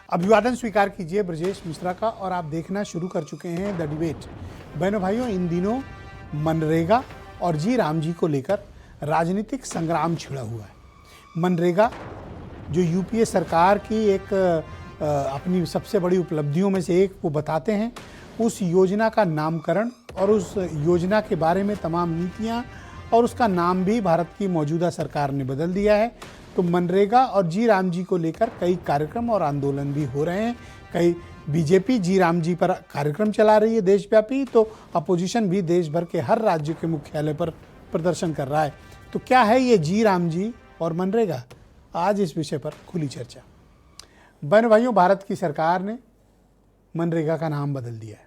अभिवादन स्वीकार कीजिए ब्रजेश मिश्रा का और आप देखना शुरू कर चुके हैं द डिबेट। बहनों भाइयों, इन दिनों मनरेगा और जी राम जी को लेकर राजनीतिक संग्राम छिड़ा हुआ है। मनरेगा जो यूपीए सरकार की एक अपनी सबसे बड़ी उपलब्धियों में से एक वो बताते हैं, उस योजना का नामकरण और उस योजना के बारे में तमाम नीतियां और उसका नाम भी भारत की मौजूदा सरकार ने बदल दिया है। तो मनरेगा और जी राम जी को लेकर कई कार्यक्रम और आंदोलन भी हो रहे हैं। कई बीजेपी जी राम जी पर कार्यक्रम चला रही है देशव्यापी, तो अपोजिशन भी देश भर के हर राज्य के मुख्यालय पर प्रदर्शन कर रहा है। तो क्या है ये जी राम जी और मनरेगा? आज इस विषय पर खुली चर्चा। बहन भाइयों, भारत की सरकार ने मनरेगा का नाम बदल दिया है।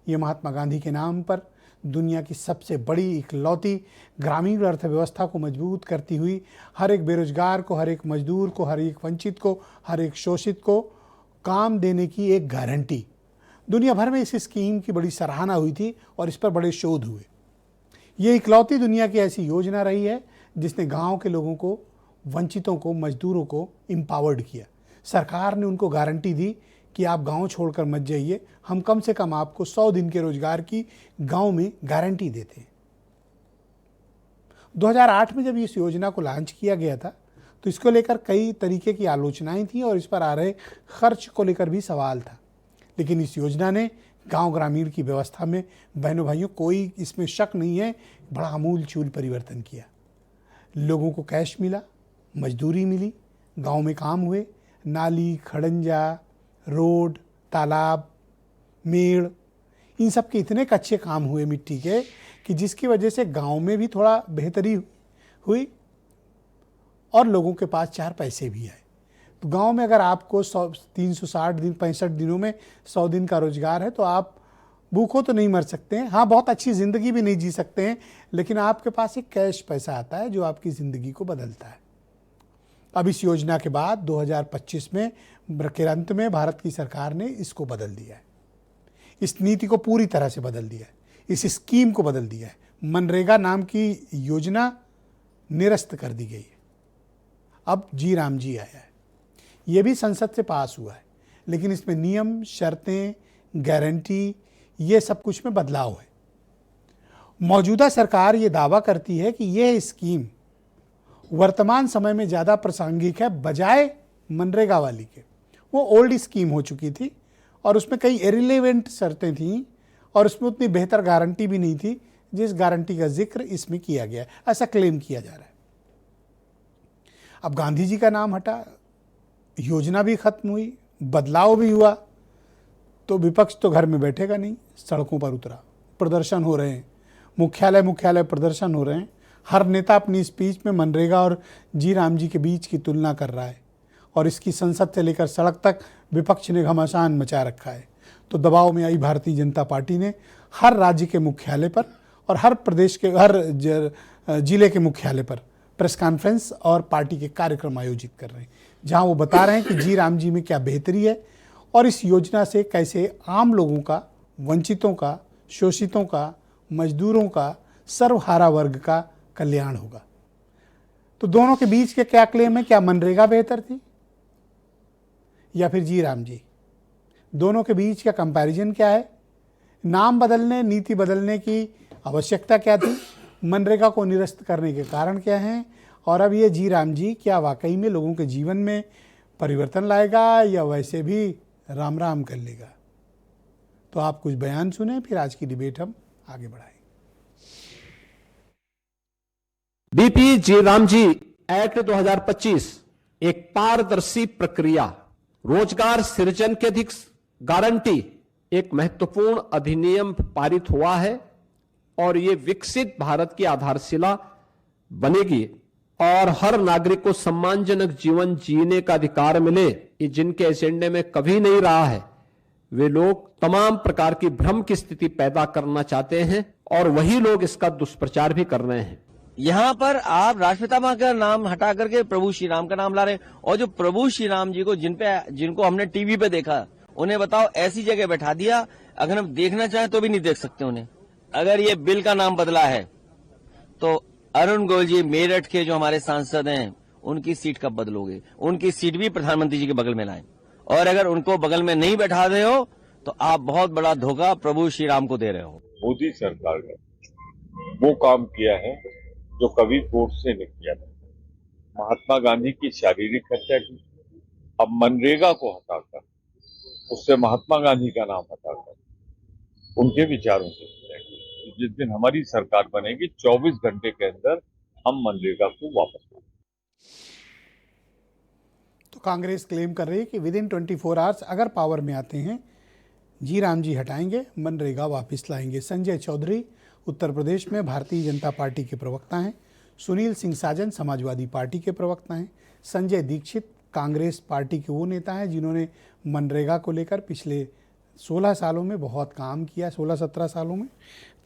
ये महात्मा गांधी के नाम पर दुनिया की सबसे बड़ी इकलौती ग्रामीण अर्थव्यवस्था को मजबूत करती हुई हर एक बेरोजगार को, हर एक मजदूर को, हर एक वंचित को, हर एक शोषित को काम देने की एक गारंटी। दुनिया भर में इस स्कीम की बड़ी सराहना हुई थी और इस पर बड़े शोध हुए। ये इकलौती दुनिया की ऐसी योजना रही है जिसने गांव के लोगों को, वंचितों को, मजदूरों को एम्पावर्ड किया। सरकार ने उनको गारंटी दी कि आप गांव छोड़कर मत जाइए, हम कम से कम आपको 100 दिन के रोजगार की गांव में गारंटी देते हैं। 2008 में जब इस योजना को लॉन्च किया गया था तो इसको लेकर कई तरीके की आलोचनाएं थी और इस पर आ रहे खर्च को लेकर भी सवाल था। लेकिन इस योजना ने गांव ग्रामीण की व्यवस्था में, बहनों भाइयों, कोई इसमें शक नहीं है, बड़ा आमूल-चूल परिवर्तन किया। लोगों को कैश मिला, मजदूरी मिली, गांव में काम हुए, नाली, खड़ंजा, रोड, तालाब, मेड़, इन सब के इतने कच्चे काम हुए मिट्टी के कि जिसकी वजह से गांव में भी थोड़ा बेहतरी हुई और लोगों के पास 4 पैसे भी आए। तो गांव में अगर आपको 360 दिन 65 दिनों में 100 दिन का रोजगार है तो आप भूखों तो नहीं मर सकते हैं, हाँ बहुत अच्छी ज़िंदगी भी नहीं जी सकते हैं, लेकिन आपके पास एक कैश पैसा आता है जो आपकी ज़िंदगी को बदलता है। अब इस योजना के बाद 2025 में के अंत में भारत की सरकार ने इसको बदल दिया है। इस नीति को पूरी तरह से बदल दिया है, इस स्कीम को बदल दिया है। मनरेगा नाम की योजना निरस्त कर दी गई है। अब जी राम जी आया है। ये भी संसद से पास हुआ है, लेकिन इसमें नियम, शर्तें, गारंटी, ये सब कुछ में बदलाव है। मौजूदा सरकार ये दावा करती है कि यह स्कीम वर्तमान समय में ज़्यादा प्रासंगिक है बजाय मनरेगा वाली के। वो ओल्ड स्कीम हो चुकी थी और उसमें कई इरिलेवेंट शर्तें थीं और उसमें उतनी बेहतर गारंटी भी नहीं थी जिस गारंटी का जिक्र इसमें किया गया है, ऐसा क्लेम किया जा रहा है। अब गांधी जी का नाम हटा, योजना भी खत्म हुई, बदलाव भी हुआ, तो विपक्ष तो घर में बैठेगा नहीं, सड़कों पर उतरा, प्रदर्शन हो रहे हैं, मुख्यालय प्रदर्शन हो रहे हैं। हर नेता अपनी स्पीच में मनरेगा और जी राम जी के बीच की तुलना कर रहा है और इसकी संसद से लेकर सड़क तक विपक्ष ने घमासान मचा रखा है। तो दबाव में आई भारतीय जनता पार्टी ने हर राज्य के मुख्यालय पर और हर प्रदेश के हर जिले के मुख्यालय पर प्रेस कॉन्फ्रेंस और पार्टी के कार्यक्रम आयोजित कर रहे हैं, जहां वो बता रहे हैं कि जी राम जी में क्या बेहतरी है और इस योजना से कैसे आम लोगों का, वंचितों का, शोषितों का, मजदूरों का, सर्वहारा वर्ग का कल्याण होगा। तो दोनों के बीच के क्या क्लेम है? क्या मनरेगा बेहतर थी या फिर जी राम जी? दोनों के बीच का कंपैरिजन क्या है? नाम बदलने, नीति बदलने की आवश्यकता क्या थी? मनरेगा को निरस्त करने के कारण क्या हैं? और अब ये जी राम जी क्या वाकई में लोगों के जीवन में परिवर्तन लाएगा या वैसे भी राम राम कर लेगा? तो आप कुछ बयान सुने, फिर आज की डिबेट हम आगे बढ़ाएं। बीपी जी राम जी एक्ट 2025 एक पारदर्शी प्रक्रिया, रोजगार सृजन की अधिक गारंटी, एक महत्वपूर्ण अधिनियम पारित हुआ है और ये विकसित भारत की आधारशिला बनेगी और हर नागरिक को सम्मानजनक जीवन जीने का अधिकार मिले, ये जिनके एजेंडे में कभी नहीं रहा है। वे लोग तमाम प्रकार की भ्रम की स्थिति पैदा करना चाहते हैं और वही लोग इसका दुष्प्रचार भी कर रहे हैं। यहाँ पर आप राष्ट्रपिता मां का नाम हटा करके प्रभु श्री राम का नाम ला रहे हैं और जो प्रभु श्री राम जी को जिनको हमने टीवी पे देखा, उन्हें बताओ ऐसी जगह बैठा दिया, अगर हम देखना चाहें तो भी नहीं देख सकते उन्हें। अगर ये बिल का नाम बदला है तो अरुण गोयल जी मेरठ के जो हमारे सांसद हैं, उनकी सीट कब बदलोगे? उनकी सीट भी प्रधानमंत्री जी के बगल में लाएं और अगर उनको बगल में नहीं बैठा रहे हो तो आप बहुत बड़ा धोखा प्रभु श्री राम को दे रहे हो। मोदी सरकार ने वो काम किया है जो कभी कोर्ट से नहीं किया था। महात्मा गांधी की शारीरिक हत्या की, अब मनरेगा को हटाकर उससे महात्मा गांधी का नाम हटाकर उनके विचारों से हत्या की। जिस दिन हमारी सरकार बनेगी 24 घंटे के अंदर हम मनरेगा को वापस लाएंगे। तो कांग्रेस क्लेम कर रही है कि विद इन 24 आवर्स अगर पावर में आते हैं जी राम जी हटाएंगे, मनरेगा वापस लाएंगे। संजय चौधरी उत्तर प्रदेश में भारतीय जनता पार्टी के प्रवक्ता हैं। सुनील सिंह साजन समाजवादी पार्टी के प्रवक्ता हैं। संजय दीक्षित कांग्रेस पार्टी के वो नेता हैं जिन्होंने मनरेगा को लेकर पिछले 16 सालों में बहुत काम किया, 16-17 सालों में।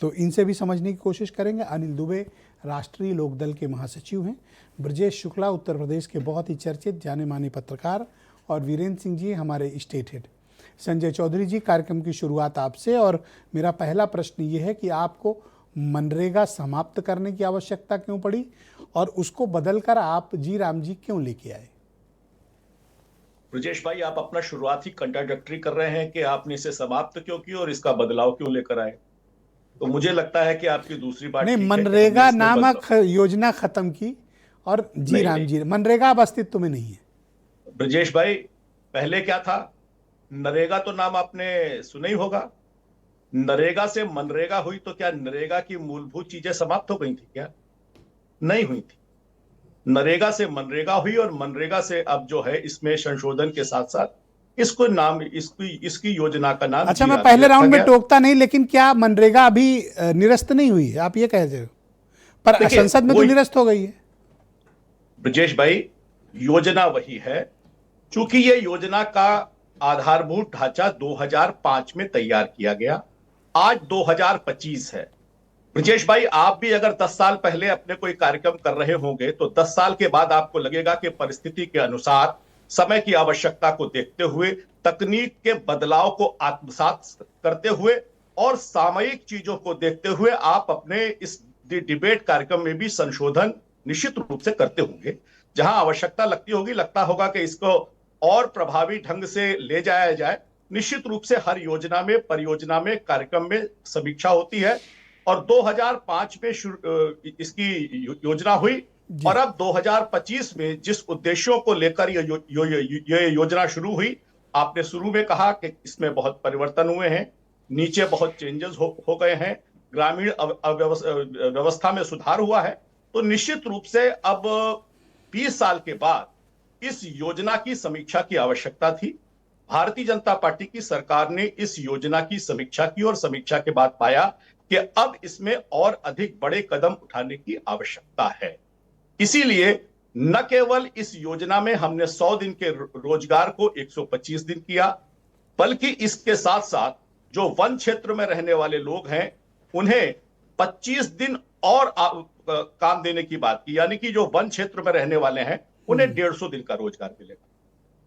तो इनसे भी समझने की कोशिश करेंगे। अनिल दुबे राष्ट्रीय लोकदल के महासचिव हैं। ब्रजेश शुक्ला उत्तर प्रदेश के बहुत ही चर्चित जाने माने पत्रकार, और वीरेंद्र सिंह जी हमारे स्टेट हेड। संजय चौधरी जी, कार्यक्रम की शुरुआत आपसे, और मेरा पहला प्रश्न ये है कि आपको मनरेगा समाप्त करने की आवश्यकता क्यों पड़ी और उसको बदलकर आप जी राम जी क्यों लेके आए? ब्रजेश भाई, आप अपना शुरुआती कंट्राडिक्टरी कर रहे हैं कि आपने इसे समाप्त क्यों किया और इसका बदलाव क्यों लेकर आए। तो मुझे लगता है कि आपकी दूसरी बात नहीं, मनरेगा नामक योजना खत्म की और जी राम जी, मनरेगा अब अस्तित्व में नहीं है। ब्रजेश भाई, पहले क्या था? नरेगा तो नाम आपने सुना ही होगा। नरेगा से मनरेगा हुई तो क्या नरेगा की मूलभूत चीजें समाप्त हो गई थी क्या? नहीं हुई थी। नरेगा से मनरेगा हुई और मनरेगा से अब जो है इसमें संशोधन के साथ साथ इसको नाम इसकी योजना का नाम। अच्छा, मैं पहले राउंड में टोकता नहीं, लेकिन क्या मनरेगा अभी निरस्त नहीं हुई है? आप ये कह रहे हो, पर संसद में तो निरस्त हो गई है। ब्रजेश भाई, योजना वही है, चूंकि ये योजना का आधारभूत ढांचा 2005 में तैयार किया गया, आज 2025 है। ब्रजेश भाई, आप भी अगर 10 साल पहले अपने कोई कार्यक्रम कर रहे होंगे तो 10 साल के बाद आपको लगेगा कि परिस्थिति के अनुसार, समय की आवश्यकता को देखते हुए, तकनीक के बदलाव को आत्मसात करते हुए और सामयिक चीजों को देखते हुए आप अपने इस डिबेट कार्यक्रम में भी संशोधन निश्चित रूप से करते होंगे। जहां आवश्यकता लगता होगा कि इसको और प्रभावी ढंग से ले जाया जाए, निश्चित रूप से हर योजना में, परियोजना में, कार्यक्रम में समीक्षा होती है। और 2005 में इसकी योजना हुई और अब 2025 में जिस उद्देश्यों को लेकर ये योजना शुरू हुई, आपने शुरू में कहा कि इसमें बहुत परिवर्तन हुए हैं, नीचे बहुत चेंजेस हो गए हैं, ग्रामीण व्यवस्था में सुधार हुआ है। तो निश्चित रूप से अब 20 साल के बाद इस योजना की समीक्षा की आवश्यकता थी। भारतीय जनता पार्टी की सरकार ने इस योजना की समीक्षा की और समीक्षा के बाद पाया कि अब इसमें और अधिक बड़े कदम उठाने की आवश्यकता है। इसीलिए न केवल इस योजना में हमने 100 दिन के रोजगार को 125 दिन किया, बल्कि इसके साथ साथ जो वन क्षेत्र में रहने वाले लोग हैं उन्हें 25 दिन और काम देने की बात की, यानी कि जो वन क्षेत्र में रहने वाले हैं उन्हें 150 दिन का रोजगार मिलेगा।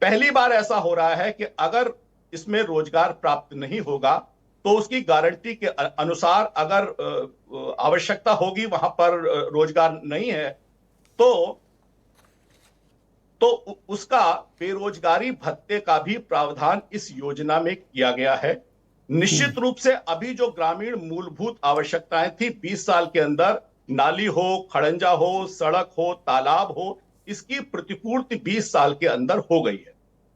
पहली बार ऐसा हो रहा है कि अगर इसमें रोजगार प्राप्त नहीं होगा तो उसकी गारंटी के अनुसार अगर आवश्यकता होगी वहां पर रोजगार नहीं है तो उसका बेरोजगारी भत्ते का भी प्रावधान इस योजना में किया गया है। निश्चित रूप से अभी जो ग्रामीण मूलभूत आवश्यकताएं थी 20 साल के अंदर, नाली हो, खड़ंजा हो, सड़क हो, तालाब हो, इसकी प्रतिपूर्ति 20 साल के अंदर हो गई है।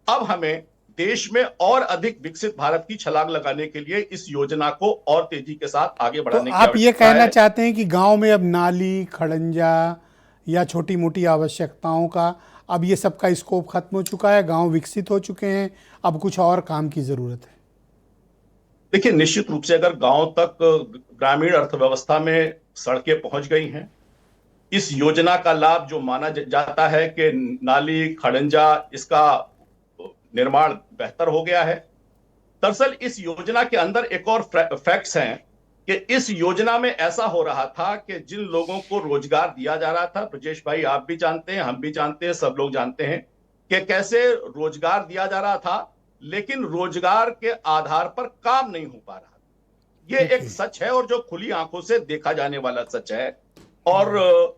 अब हमें देश में और अधिक विकसित भारत की छलांग लगाने के लिए इस योजना को और तेजी के साथ आगे बढ़ाने की आप ये कहना चाहते हैं कि गांव में अब नाली, खड़ंजा या छोटी मोटी आवश्यकताओं का अब ये सब का स्कोप खत्म हो चुका है, गांव विकसित हो चुके हैं, अब कुछ और काम की जरूरत है? देखिए, निश्चित रूप से अगर गांव तक ग्रामीण अर्थव्यवस्था में सड़कें पहुंच गई हैं, इस योजना का लाभ जो माना जाता है कि नाली, खड़ंजा, इसका निर्माण बेहतर हो गया है। दरअसल इस योजना के अंदर एक और फैक्ट्स हैं कि इस योजना में ऐसा हो रहा था कि जिन लोगों को रोजगार दिया जा रहा था, ब्रजेश भाई आप भी जानते हैं, हम भी जानते हैं, सब लोग जानते हैं कि कैसे रोजगार दिया जा रहा था, लेकिन रोजगार के आधार पर काम नहीं हो पा रहा। ये एक सच है और जो खुली आंखों से देखा जाने वाला सच है। और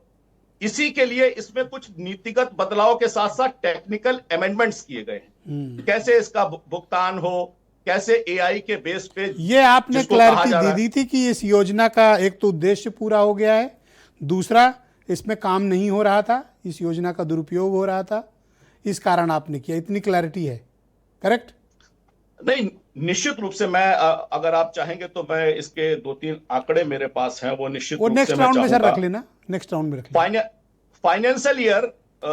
इसी के लिए इसमें कुछ नीतिगत बदलाव के साथ साथ टेक्निकल अमेंडमेंट्स किए गए हैं। कैसे इसका भुगतान हो, कैसे एआई के बेस पे, ये आपने जिसको कहा क्लैरिटी जा रहा दे है। दी थी कि इस योजना का एक तो उद्देश्य पूरा हो गया है, दूसरा इसमें काम नहीं हो रहा था, इस योजना का दुरुपयोग हो रहा था, इस कारण आपने किया। इतनी क्लैरिटी है, करेक्ट? नहीं, निश्चित रूप से मैं अगर आप चाहेंगे तो मैं इसके 2-3 आंकड़े मेरे पास हैं, वो निश्चित वो रूप से नेक्स्ट मैं राउंड में सर चाहूंगा। रख लेना, नेक्स्ट राउंड में रख लेना। फाइनेंशियल ईयर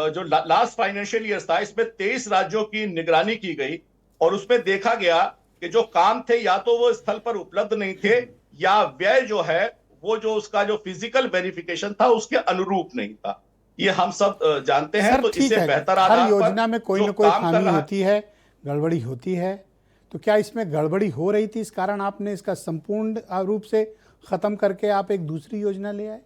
जो लास्ट फाइनेंशियल ईयर था, इसमें 23 राज्यों की निगरानी की गई और उसमें देखा गया कि जो काम थे या तो वो स्थल पर उपलब्ध नहीं थे, या व्यय जो है वो जो उसका जो फिजिकल वेरिफिकेशन था उसके अनुरूप नहीं था। ये हम सब जानते हैं। सर तो ठीक इससे है, बेहतर हर आधार योजना पर में कोई जो ना कोई काम कर खामी रहा है। होती है, गड़बड़ी होती है। तो क्या इसमें गड़बड़ी हो रही थी, इस कारण आपने इसका संपूर्ण रूप से खत्म करके आप एक दूसरी योजना ले आए?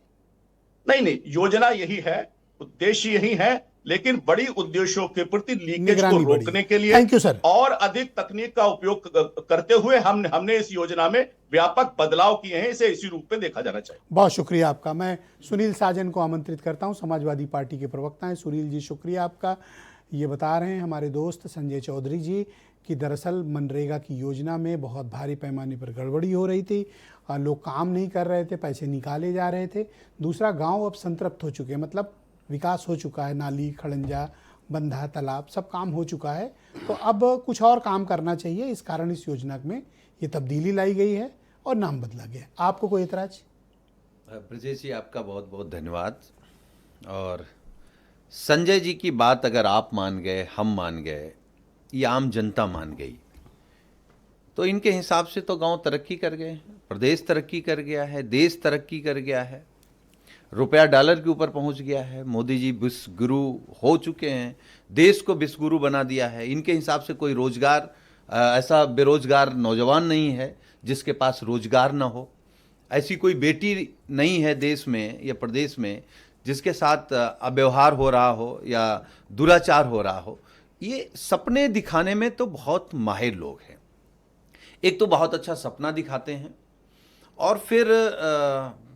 नहीं, योजना यही है, उद्देश्य यही है, लेकिन बड़ी उद्देश्यों के प्रति लीकेज को निगरानी बड़ी। रोकने के लिए थैंक यू सर। और अधिक तकनीक का उपयोग करते हुए हमने इस योजना में व्यापक बदलाव किए हैं। इसे इसी रूप में देखा जाना चाहिए। बहुत शुक्रिया आपका। मैं सुनील साजन को आमंत्रित करता हूं, समाजवादी पार्टी के प्रवक्ता हैं। सुनील जी, शुक्रिया आपका। ये बता रहे हैं हमारे दोस्त संजय चौधरी जी कि दरअसल मनरेगा की योजना में बहुत भारी पैमाने पर गड़बड़ी हो रही थी, लोग काम नहीं कर रहे थे, पैसे निकाले जा रहे थे। दूसरा, गांव अब संतृप्त हो चुके हैं, मतलब विकास हो चुका है, नाली, खड़ंजा, बंधा, तालाब सब काम हो चुका है। तो अब कुछ और काम करना चाहिए, इस कारण इस योजना में ये तब्दीली लाई गई है और नाम बदला गया। आपको कोई एतराज? ब्रजेश जी, आपका बहुत बहुत धन्यवाद। और संजय जी की बात अगर आप मान गए, हम मान गए, ये आम जनता मान गई, तो इनके हिसाब से तो गांव तरक्की कर गए, प्रदेश तरक्की कर गया है, देश तरक्की कर गया है, रुपया डॉलर के ऊपर पहुंच गया है, मोदी जी विश्व गुरु हो चुके हैं, देश को विश्व गुरु बना दिया है। इनके हिसाब से कोई रोजगार, ऐसा बेरोजगार नौजवान नहीं है जिसके पास रोजगार ना हो, ऐसी कोई बेटी नहीं है देश में या प्रदेश में जिसके साथ अव्यवहार हो रहा हो या दुराचार हो रहा हो। ये सपने दिखाने में तो बहुत माहिर लोग हैं। एक तो बहुत अच्छा सपना दिखाते हैं और फिर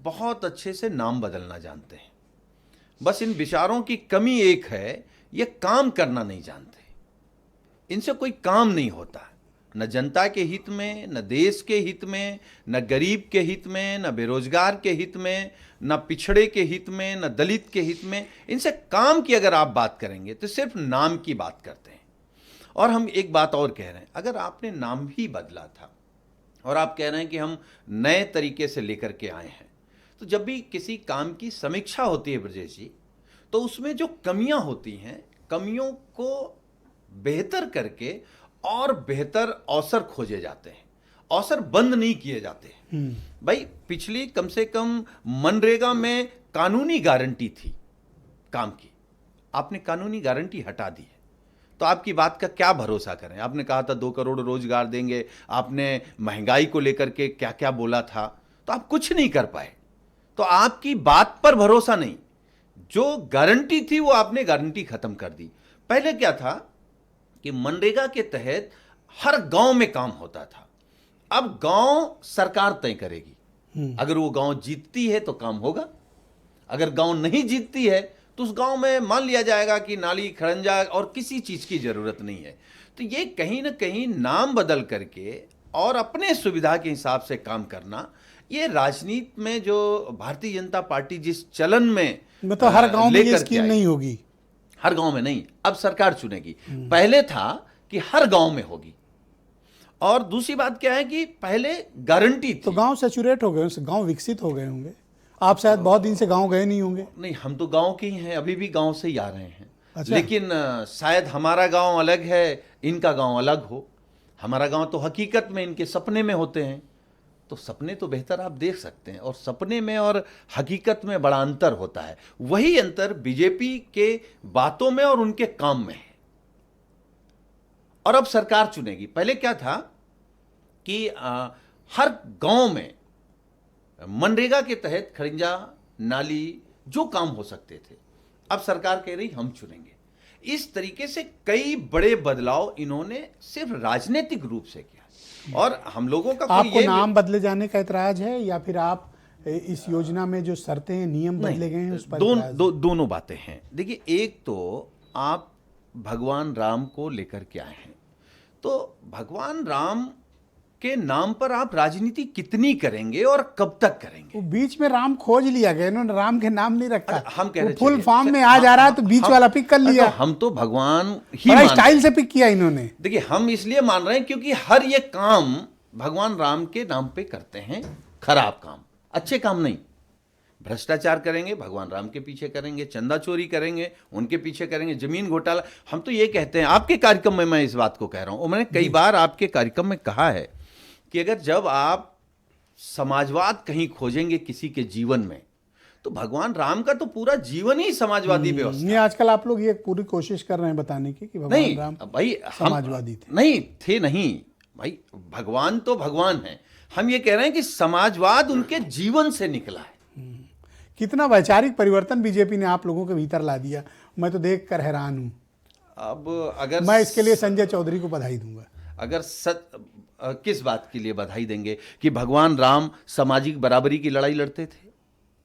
बहुत अच्छे से नाम बदलना जानते हैं। बस इन विचारों की कमी एक है, ये काम करना नहीं जानते। इनसे कोई काम नहीं होता, न जनता के हित में, न देश के हित में, न गरीब के हित में, न बेरोजगार के हित में, न पिछड़े के हित में, न दलित के हित में। इनसे काम की अगर आप बात करेंगे तो सिर्फ नाम की बात करते हैं। और हम एक बात और कह रहे हैं, अगर आपने नाम ही बदला था और आप कह रहे हैं कि हम नए तरीके से लेकर के आए हैं, तो जब भी किसी काम की समीक्षा होती है ब्रजेश जी, तो उसमें जो कमियां होती हैं, कमियों को बेहतर करके और बेहतर अवसर खोजे जाते हैं, अवसर बंद नहीं किए जाते हैं। भाई, पिछली कम से कम मनरेगा में कानूनी गारंटी थी काम की, आपने कानूनी गारंटी हटा दी है, तो आपकी बात का क्या भरोसा करें? आपने कहा था 2 करोड़ रोजगार देंगे, आपने महंगाई को लेकर के क्या क्या बोला था, तो आप कुछ नहीं कर पाए। तो आपकी बात पर भरोसा नहीं, जो गारंटी थी वो आपने गारंटी खत्म कर दी। पहले क्या था कि मनरेगा के तहत हर गांव में काम होता था, अब गांव सरकार तय करेगी। अगर वो गांव जीतती है तो काम होगा, अगर गांव नहीं जीतती है तो उस गांव में मान लिया जाएगा कि नाली, खड़ंजा और किसी चीज की जरूरत नहीं है। तो ये कहीं ना कहीं नाम बदल करके और अपने सुविधा के हिसाब से काम करना, ये राजनीति में जो भारतीय जनता पार्टी जिस चलन में मतलब हर गांव में ये स्कीम नहीं होगी, हर गांव में नहीं, अब सरकार चुनेगी। पहले था कि हर गांव में होगी। और दूसरी बात क्या है कि पहले गारंटी थी। तो गांव सैचुरेट हो गए, गांव विकसित हो गए होंगे। आप शायद बहुत दिन से गांव गए नहीं होंगे। नहीं, हम तो गांव के ही हैं, अभी भी गांव से ही आ रहे हैं। अच्छा। लेकिन शायद हमारा गांव अलग है, इनका गांव अलग हो। हमारा गांव तो हकीकत में इनके सपने में होते हैं, तो सपने तो बेहतर आप देख सकते हैं, और सपने में और हकीकत में बड़ा अंतर होता है। वही अंतर बीजेपी के बातों में और उनके काम में है। और अब सरकार चुनेगी। पहले क्या था कि हर गांव में मनरेगा के तहत खड़ंजा, नाली, जो काम हो सकते थे, अब सरकार कह रही हम चुनेंगे। इस तरीके से कई बड़े बदलाव इन्होंने सिर्फ राजनीतिक रूप से किया। और हम लोगों का कोई आपको नाम बदले जाने का ऐतराज है, या फिर आप इस योजना में जो शर्तें हैं, नियम बदले गए हैं उस पर दोनों बातें हैं। देखिए, एक तो आप भगवान राम को लेकर के आए हैं, तो भगवान राम के नाम पर आप राजनीति कितनी करेंगे और कब तक करेंगे? वो बीच में राम खोज लिया गया, इन्होंने राम के नाम नहीं रखा। हम कह रहे फुल फॉर्म में आ जा रहा है तो बीच वाला पिक कर लिया। हम तो भगवान ही बड़ा स्टाइल से पिक किया इन्होंने। देखिए, हम इसलिए मान रहे हैं क्योंकि हर ये काम भगवान राम के नाम पे करते हैं। खराब काम, अच्छे काम नहीं। भ्रष्टाचार करेंगे, भगवान राम के पीछे करेंगे, चंदा चोरी करेंगे, उनके पीछे करेंगे, जमीन घोटाला। हम तो ये कहते हैं, आपके कार्यक्रम में मैं इस बात को कह रहा हूं, और मैंने कई बार आपके कार्यक्रम में कहा है कि अगर जब आप समाजवाद कहीं खोजेंगे किसी के जीवन में, तो भगवान राम का तो पूरा जीवन ही समाजवादी व्यवस्था। ये आजकल आप लोग ये पूरी कोशिश कर रहे हैं बताने की कि भगवान राम भाई समाजवादी थे। नहीं भाई, भगवान तो भगवान है। हम ये कह रहे हैं कि समाजवाद उनके जीवन से निकला है। कितना वैचारिक परिवर्तन बीजेपी ने आप लोगों के भीतर ला दिया, मैं तो देख कर हैरान हूं। अब अगर मैं इसके लिए संजय चौधरी को बधाई दूंगा। अगर किस बात के लिए बधाई देंगे? कि भगवान राम सामाजिक बराबरी की लड़ाई लड़ते थे,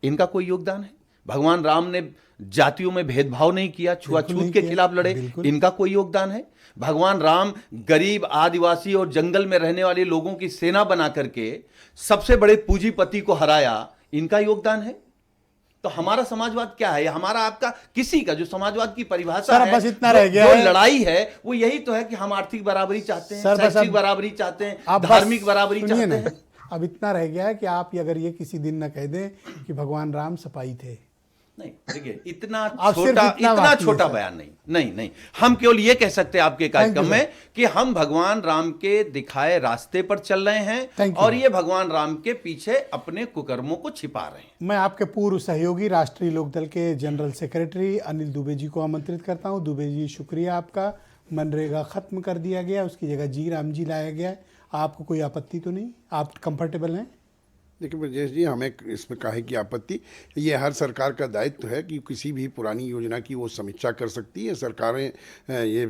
इनका कोई योगदान है? भगवान राम ने जातियों में भेदभाव नहीं किया, छुआछूत के खिलाफ लड़े, इनका कोई योगदान है? भगवान राम गरीब, आदिवासी और जंगल में रहने वाले लोगों की सेना बना करके सबसे बड़े पूंजीपति को हराया, इनका योगदान है? तो हमारा समाजवाद क्या है? हमारा आपका किसी का जो समाजवाद की परिभाषा है, बस इतना रह गया जो है। लड़ाई है वो यही तो है कि हम आर्थिक बराबरी चाहते हैं, शैक्षिक बराबरी चाहते हैं, धार्मिक बराबरी चाहते हैं। अब इतना रह गया है कि आप अगर ये किसी दिन न कह दें कि भगवान राम सपाई थे। नहीं, देखिए, इतना छोटा बयान नहीं। हम केवल ये कह सकते हैं आपके कार्यक्रम में कि हम भगवान राम के दिखाए रास्ते पर चल रहे हैं और ये भगवान राम के पीछे अपने कुकर्मों को छिपा रहे हैं। मैं आपके पूर्व सहयोगी राष्ट्रीय लोकदल के जनरल सेक्रेटरी अनिल दुबे जी को आमंत्रित करता हूं। दुबे जी, शुक्रिया आपका। मनरेगा खत्म कर दिया गया, उसकी जगह जी राम जी लाया गया है। आपको कोई आपत्ति तो नहीं? आप कंफर्टेबल हैं? देखिए ब्रजेश जी, हमें इसमें काहे की आपत्ति? ये हर सरकार का दायित्व है कि किसी भी पुरानी योजना की वो समीक्षा कर सकती है। सरकारें ये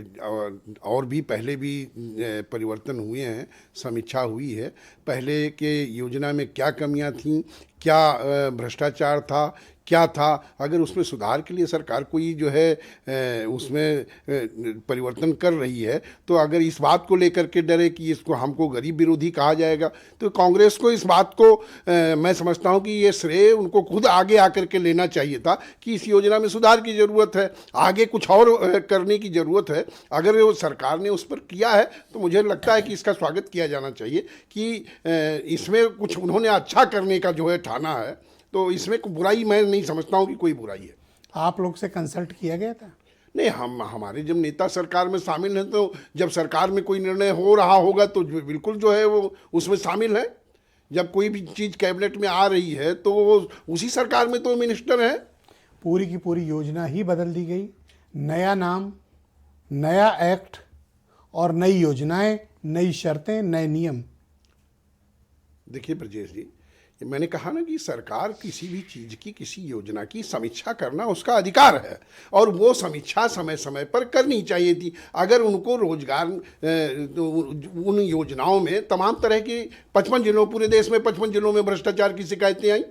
और भी पहले भी परिवर्तन हुए हैं, समीक्षा हुई है। पहले के योजना में क्या कमियां थीं, क्या भ्रष्टाचार था, क्या था, अगर उसमें सुधार के लिए सरकार कोई जो है उसमें परिवर्तन कर रही है, तो अगर इस बात को लेकर के डरे कि इसको हमको गरीब विरोधी कहा जाएगा, तो कांग्रेस को इस बात को मैं समझता हूं कि ये श्रेय उनको खुद आगे आकर के लेना चाहिए था कि इस योजना में सुधार की ज़रूरत है, आगे कुछ और करने की ज़रूरत है। अगर वो सरकार ने उस पर किया है तो मुझे लगता है कि इसका स्वागत किया जाना चाहिए कि इसमें कुछ उन्होंने अच्छा करने का जो है ठाना है, तो इसमें कोई बुराई मैं नहीं समझता हूँ कि कोई बुराई है। आप लोग से कंसल्ट किया गया था? नहीं, हमारे जब नेता सरकार में शामिल हैं, तो जब सरकार में कोई निर्णय हो रहा होगा तो बिल्कुल जो है वो उसमें शामिल है। जब कोई भी चीज़ कैबिनेट में आ रही है तो वो उसी सरकार में तो मिनिस्टर है। पूरी की पूरी योजना ही बदल दी गई, नया नाम, नया एक्ट और नई योजनाएं, नई शर्तें, नए नियम। देखिए ब्रजेश जी, मैंने कहा ना कि सरकार किसी भी चीज़ की, किसी योजना की समीक्षा करना उसका अधिकार है और वो समीक्षा समय समय पर करनी चाहिए थी। अगर उनको रोजगार उन योजनाओं में तमाम तरह की 55 जिलों, पूरे देश में 55 जिलों में भ्रष्टाचार की शिकायतें आई,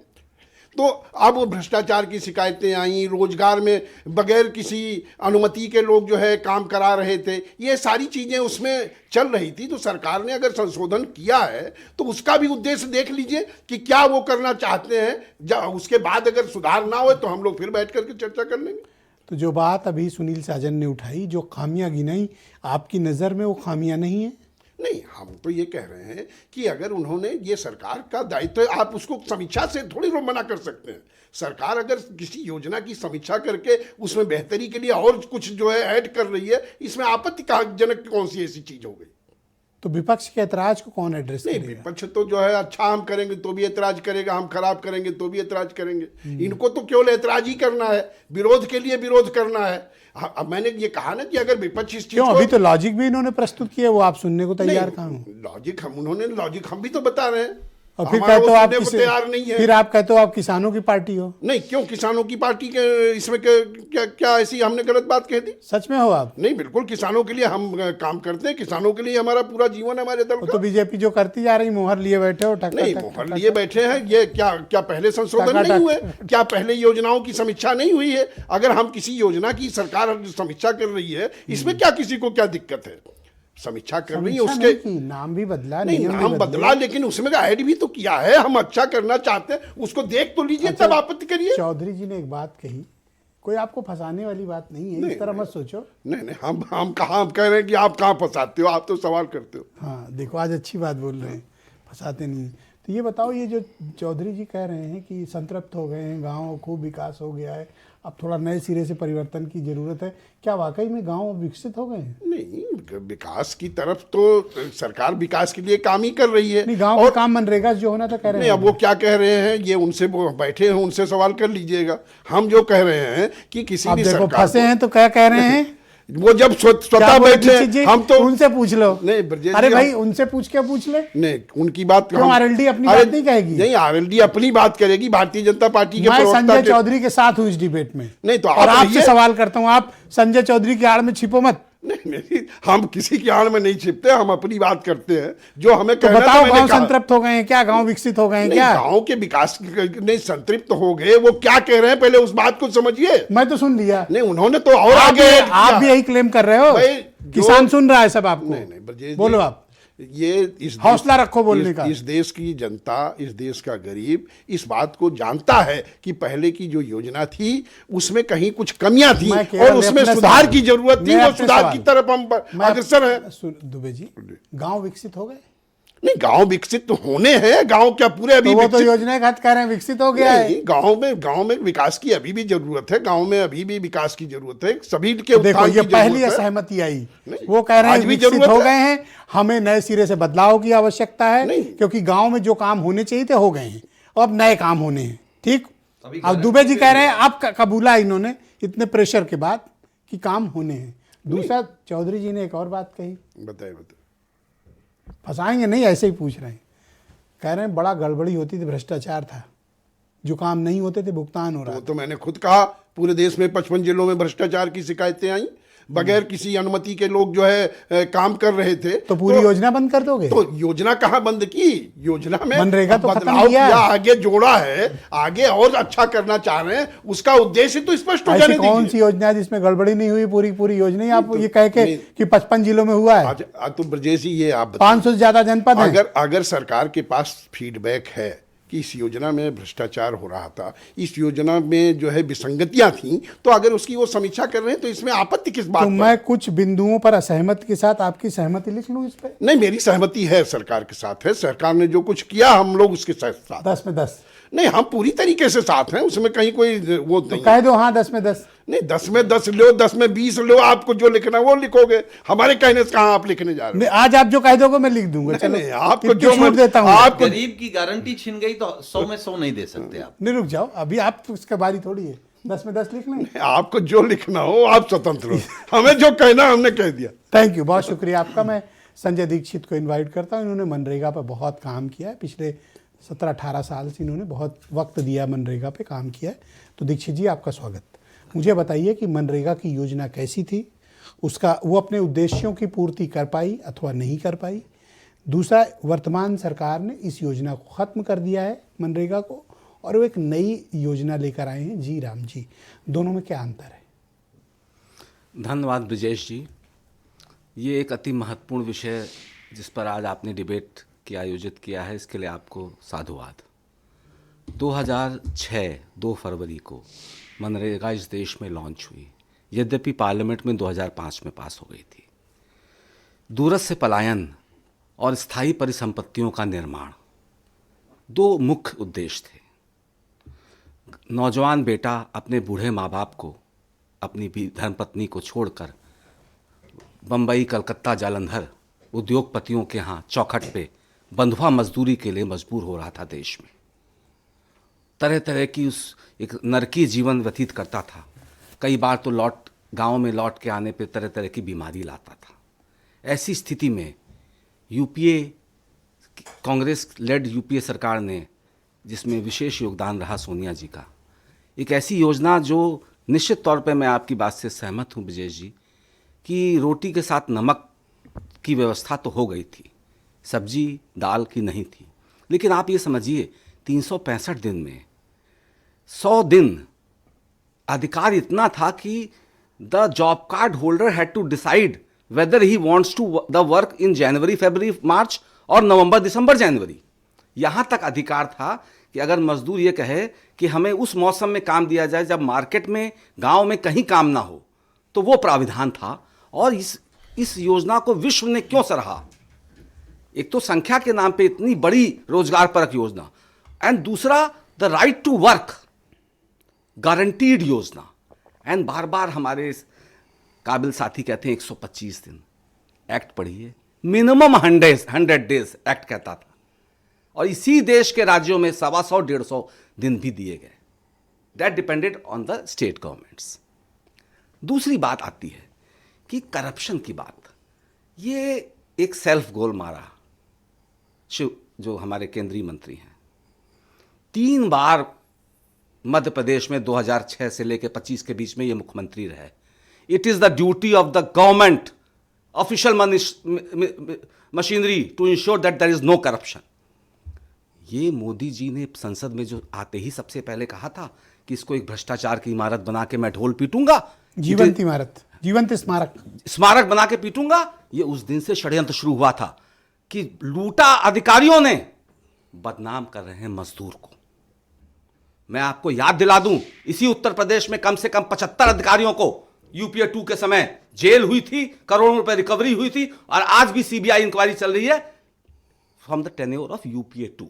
तो अब वो भ्रष्टाचार की शिकायतें आई, रोजगार में बगैर किसी अनुमति के लोग जो है काम करा रहे थे, ये सारी चीज़ें उसमें चल रही थी। तो सरकार ने अगर संशोधन किया है तो उसका भी उद्देश्य देख लीजिए कि क्या वो करना चाहते हैं। उसके बाद अगर सुधार ना हो तो हम लोग फिर बैठ करके चर्चा कर लेंगे। तो जो बात अभी सुनील साजन ने उठाई, जो खामियां गिनाई, आपकी नज़र में वो खामियां नहीं है? नहीं, हम तो ये कह रहे हैं कि अगर उन्होंने, ये सरकार का दायित्व है, आप उसको समीक्षा से थोड़ी मना कर सकते हैं। सरकार अगर किसी योजना की समीक्षा करके उसमें बेहतरी के लिए और कुछ जो है ऐड कर रही है, इसमें आपत्तिजनक कौन सी ऐसी चीज हो गई? तो विपक्ष के ऐतराज को कौन एड्रेस करेगा? नहीं, विपक्ष तो जो है अच्छा हम करेंगे तो भी ऐतराज करेगा, हम खराब करेंगे तो भी ऐतराज करेंगे। इनको तो केवल ऐतराज ही करना है, विरोध के लिए विरोध करना है। अब मैंने ये कहा ना कि अगर विपक्ष इस चीज क्यों, अभी तो लॉजिक भी इन्होंने प्रस्तुत किया, वो आप सुनने को तैयार कहाँ हो? लॉजिक हम भी तो बता रहे हैं। और फिर हमारा कहते वो हो आप सुनने को तैयार नहीं है। फिर आप कहते हो आप किसानों की पार्टी हो। नहीं, क्यों किसानों की पार्टी के इसमें क्या क्या ऐसी हमने गलत बात कह दी? सच में हो आप? नहीं, बिल्कुल किसानों के लिए हम काम करते हैं, किसानों के लिए हमारा पूरा जीवन है हमारे दल वो का। तो बीजेपी जो करती जा रही, मोहर लिए बैठे हो, टक नहीं, टक मोहर टक लिए टक। बैठे हैं, ये क्या पहले संशोधन टक नहीं टक। हुए? क्या पहले योजनाओं की समीक्षा नहीं हुई है? अगर हम किसी योजना की सरकार समीक्षा कर रही है, इसमें क्या किसी को क्या दिक्कत है? समीक्षा कर रही है, समीक्षा उसके नहीं की, नाम भी बदला, नहीं, नियम भी नाम बदले। बदला, लेकिन उसमें ऐड भी तो किया है। हम अच्छा करना चाहते हैं, उसको देख तो लीजिए, अच्छा, तब आपत्ति करिए। चौधरी जी ने एक बात कही, कोई आपको फंसाने वाली बात नहीं है, इस तरह मत सोचो। नहीं, हम कहाँ हम कह रहे हैं कि आप कहाँ फंसाते हो? आप तो सवाल करते हो। हाँ देखो, आज अच्छी बात बोल रहे हैं, फंसाते नहीं। तो ये बताओ, ये जो चौधरी जी कह रहे हैं कि संतृप्त हो गए हैं, गांव खूब विकास हो गया है, अब थोड़ा नए सिरे से परिवर्तन की जरूरत है, क्या वाकई में गांव अब विकसित हो गए हैं? नहीं, विकास की तरफ तो सरकार विकास के लिए काम ही कर रही है। नहीं, गांव का काम मनरेगा जो होना था कह रहे नहीं, हैं। अब वो क्या कह रहे हैं, ये उनसे वो बैठे हैं, उनसे सवाल कर लीजिएगा। हम जो कह रहे हैं कि किसी आप भी देखो सरकार फंसे हैं तो क्या कह रहे हैं? वो जब स्वतः क्या बोले बैठे दीक्षित जी? हम तो उनसे पूछ लो। नहीं, ब्रजेश अरे जी, भाई उनसे पूछ के पूछ ले। नहीं, उनकी बात क्यों RLD अपनी अरे, बात नहीं कहेगी? नहीं, RLD अपनी बात करेगी, भारतीय जनता पार्टी के मैं प्रवक्ता संजय के- चौधरी के साथ हूं इस डिबेट में। नहीं, तो और आप आपसे रहिए। सवाल करता हूं, आप संजय चौधरी की आड़ में छिपो मत। नहीं, हम किसी की आड़ में नहीं छिपते, हम अपनी बात करते हैं जो हमें तो कहना था। बताओ, मैंने गांव कहा। संतृप्त हो गए हैं क्या? गांव विकसित हो गए हैं नहीं, क्या? गांव के विकास नहीं संतृप्त हो गए, वो क्या कह रहे हैं पहले उस बात को समझिए। मैं तो सुन लिया। नहीं, उन्होंने तो और आप आगे भी, ऐड आप किया। भी यही क्लेम कर रहे हो? भाई, किसान सुन रहा है सब आपको। नहीं, ब्रजेश जी, बोलो आप। ये इस हौसला रखो बोलने का। इस देश की जनता, इस देश का गरीब इस बात को जानता है कि पहले की जो योजना थी उसमें कहीं कुछ कमियां थी मैं केवल और उसमें अपने सुधार सवाल- की जरूरत थी। मैं वो अपने सुधार सवाल- की तरफ हम अग्रसर हैं। दुबे जी, गांव विकसित हो गए? नहीं, गांव विकसित तो होने हैं। गांव क्या पूरे अभी तो वो तो विकसित योजना के हद कह रहे हैं विकसित हो गया है। नहीं, गांव में विकास की अभी भी जरूरत है। गांव में अभी भी विकास की जरूरत है। सभी के देखो, उत्थान ये की पहली जरूरत है। असहमति आई। नहीं, वो कह रहे हैं आज भी विकसित जरूरत हो है। गए हैं, हमें नए सिरे से बदलाव की आवश्यकता है, नहीं। क्योंकि गांव में जो काम होने चाहिए थे हो गए हैं, अब नए काम होने हैं। ठीक। अब दुबे जी कह रहे हैं, अब कबूला इन्होंने इतने प्रेशर के बाद कि काम होने हैं। दूसरा, चौधरी जी ने एक और बात कही, बताइए। फंसाएंगे नहीं, ऐसे ही पूछ रहे हैं। कह रहे हैं बड़ा गड़बड़ी होती थी, भ्रष्टाचार था, जो काम नहीं होते थे भुगतान हो रहा वो था। तो मैंने खुद कहा, पूरे देश में 55 जिलों में भ्रष्टाचार की शिकायतें आई, बगैर किसी अनुमति के लोग जो है काम कर रहे थे। तो पूरी योजना बंद कर दोगे? तो योजना कहाँ बंद की? योजना में मनरेगा तो खत्म बदलाव किया किया, आगे जोड़ा है, आगे और अच्छा करना चाह रहे हैं, उसका उद्देश्य तो स्पष्ट हो ऐसी जाने कौन दीजिए। सी योजना है जिसमें गड़बड़ी नहीं हुई? पूरी पूरी योजना ही आप तो ये कह के नहीं। कि 55 जिलों में हुआ है, आज तो ब्रजेश जी, ये आप बताइए। 500 से ज्यादा जनपद हैं। अगर सरकार के पास फीडबैक है कि इस योजना में भ्रष्टाचार हो रहा था, इस योजना में जो है विसंगतियां थी, तो अगर उसकी वो समीक्षा कर रहे हैं तो इसमें आपत्ति किस बात तो पर? मैं कुछ बिंदुओं पर असहमति के साथ आपकी सहमति लिख लूं इस पे? नहीं, मेरी सहमति है, सरकार के साथ है। सरकार ने जो कुछ किया हम लोग उसके साथ 10 में 10 नहीं, हम पूरी तरीके से साथ हैं, उसमें कहीं कोई वो तो नहीं कह दो हाँ 10 में 10। नहीं, 10 में 10 लो, 10 में 20 लो, आपको जो लिखना है वो लिखोगे। हमारे कहने से कहाँ आप लिखने जा रहे नहीं, आज आप जो कह दोगे मैं लिख दूंगा। चलो, नहीं, आपको इतनी जो छूट देता हूँ। आपको गरीब की गारंटी छिन गई तो 100 में 100 नहीं दे सकते आप। नहीं, रुक जाओ, अभी आप उसका बारी थोड़ी है। 10 में 10 लिख लें। आपको जो लिखना हो आप स्वतंत्र हो, हमें जो कहना हमने कह दिया। थैंक यू, बहुत शुक्रिया आपका। मैं संजय दीक्षित को इनवाइट करता हूँ। इन्होंने मनरेगा पर बहुत काम किया है, पिछले 17-18 साल से इन्होंने बहुत वक्त दिया, मनरेगा पे काम किया है। तो दीक्षित जी, आपका स्वागत। मुझे बताइए कि मनरेगा की योजना कैसी थी, उसका वो अपने उद्देश्यों की पूर्ति कर पाई अथवा नहीं कर पाई। दूसरा, वर्तमान सरकार ने इस योजना को ख़त्म कर दिया है मनरेगा को, और वो एक नई योजना लेकर आए हैं जी राम जी। दोनों में क्या अंतर है? धन्यवाद ब्रजेश जी। ये एक अति महत्वपूर्ण विषय जिस पर आज आपने डिबेट की आयोजित किया है, इसके लिए आपको साधुवाद। 2006 2 फरवरी को मनरेगा इस देश में लॉन्च हुई, यद्यपि पार्लियामेंट में 2005 में पास हो गई थी। दूरस्थ से पलायन और स्थायी परिसंपत्तियों का निर्माण, 2 मुख्य उद्देश्य थे। नौजवान बेटा अपने बूढ़े माँ बाप को, अपनी धर्मपत्नी को छोड़कर बम्बई, कलकत्ता, जालंधर उद्योगपतियों के यहाँ चौखट पे बंधुआ मजदूरी के लिए मजबूर हो रहा था। देश में तरह तरह की उस एक नरकी जीवन व्यतीत करता था। कई बार तो गांव में लौट के आने पे तरह तरह की बीमारी लाता था। ऐसी स्थिति में यूपीए कांग्रेस लेड यूपीए सरकार ने, जिसमें विशेष योगदान रहा सोनिया जी का, एक ऐसी योजना जो निश्चित तौर पे मैं आपकी बात से सहमत हूं ब्रजेश जी, कि रोटी के साथ नमक की व्यवस्था तो हो गई थी, सब्जी दाल की नहीं थी, लेकिन आप ये समझिए 365 दिन में 100 दिन अधिकार इतना था कि the job card holder had to decide whether he wants to the work in January, February, March और नवंबर, दिसंबर, जनवरी। यहां तक अधिकार था कि अगर मजदूर ये कहे कि हमें उस मौसम में काम दिया जाए जब मार्केट में, गांव में कहीं काम ना हो, तो वो प्राविधान था। और इस योजना को विश्व ने क्यों सराहा? एक तो संख्या के नाम पे इतनी बड़ी रोजगार परक योजना, एंड दूसरा the right to work guaranteed योजना। एंड बार बार हमारे काबिल साथी कहते हैं 125 दिन, एक्ट पढ़िए, मिनिमम 100 डेज एक्ट कहता था, और इसी देश के राज्यों में 125-150 दिन भी दिए गए। That depended on the state governments. दूसरी बात आती है कि करप्शन की बात। ये एक सेल्फ गोल मारा शिव, जो हमारे केंद्रीय मंत्री हैं, 3 बार मध्य प्रदेश में 2006 से लेकर 25 के बीच में ये मुख्यमंत्री रहे। It is the duty of the government official machinery to ensure that there is no corruption. ये मोदी जी ने संसद में जो आते ही सबसे पहले कहा था कि इसको एक भ्रष्टाचार की इमारत बना के मैं ढोल पीटूंगा, जीवंत इमारत, जीवंत स्मारक बना के पीटूंगा। ये उस दिन से षड्यंत्र शुरू हुआ था कि लूटा अधिकारियों ने, बदनाम कर रहे हैं मजदूर को। मैं आपको याद दिला दूं, इसी उत्तर प्रदेश में कम से कम 75 अधिकारियों को यूपीए 2 के समय जेल हुई थी, करोड़ों रुपए रिकवरी हुई थी, और आज भी सीबीआई इंक्वायरी चल रही है from the tenure of UPA 2।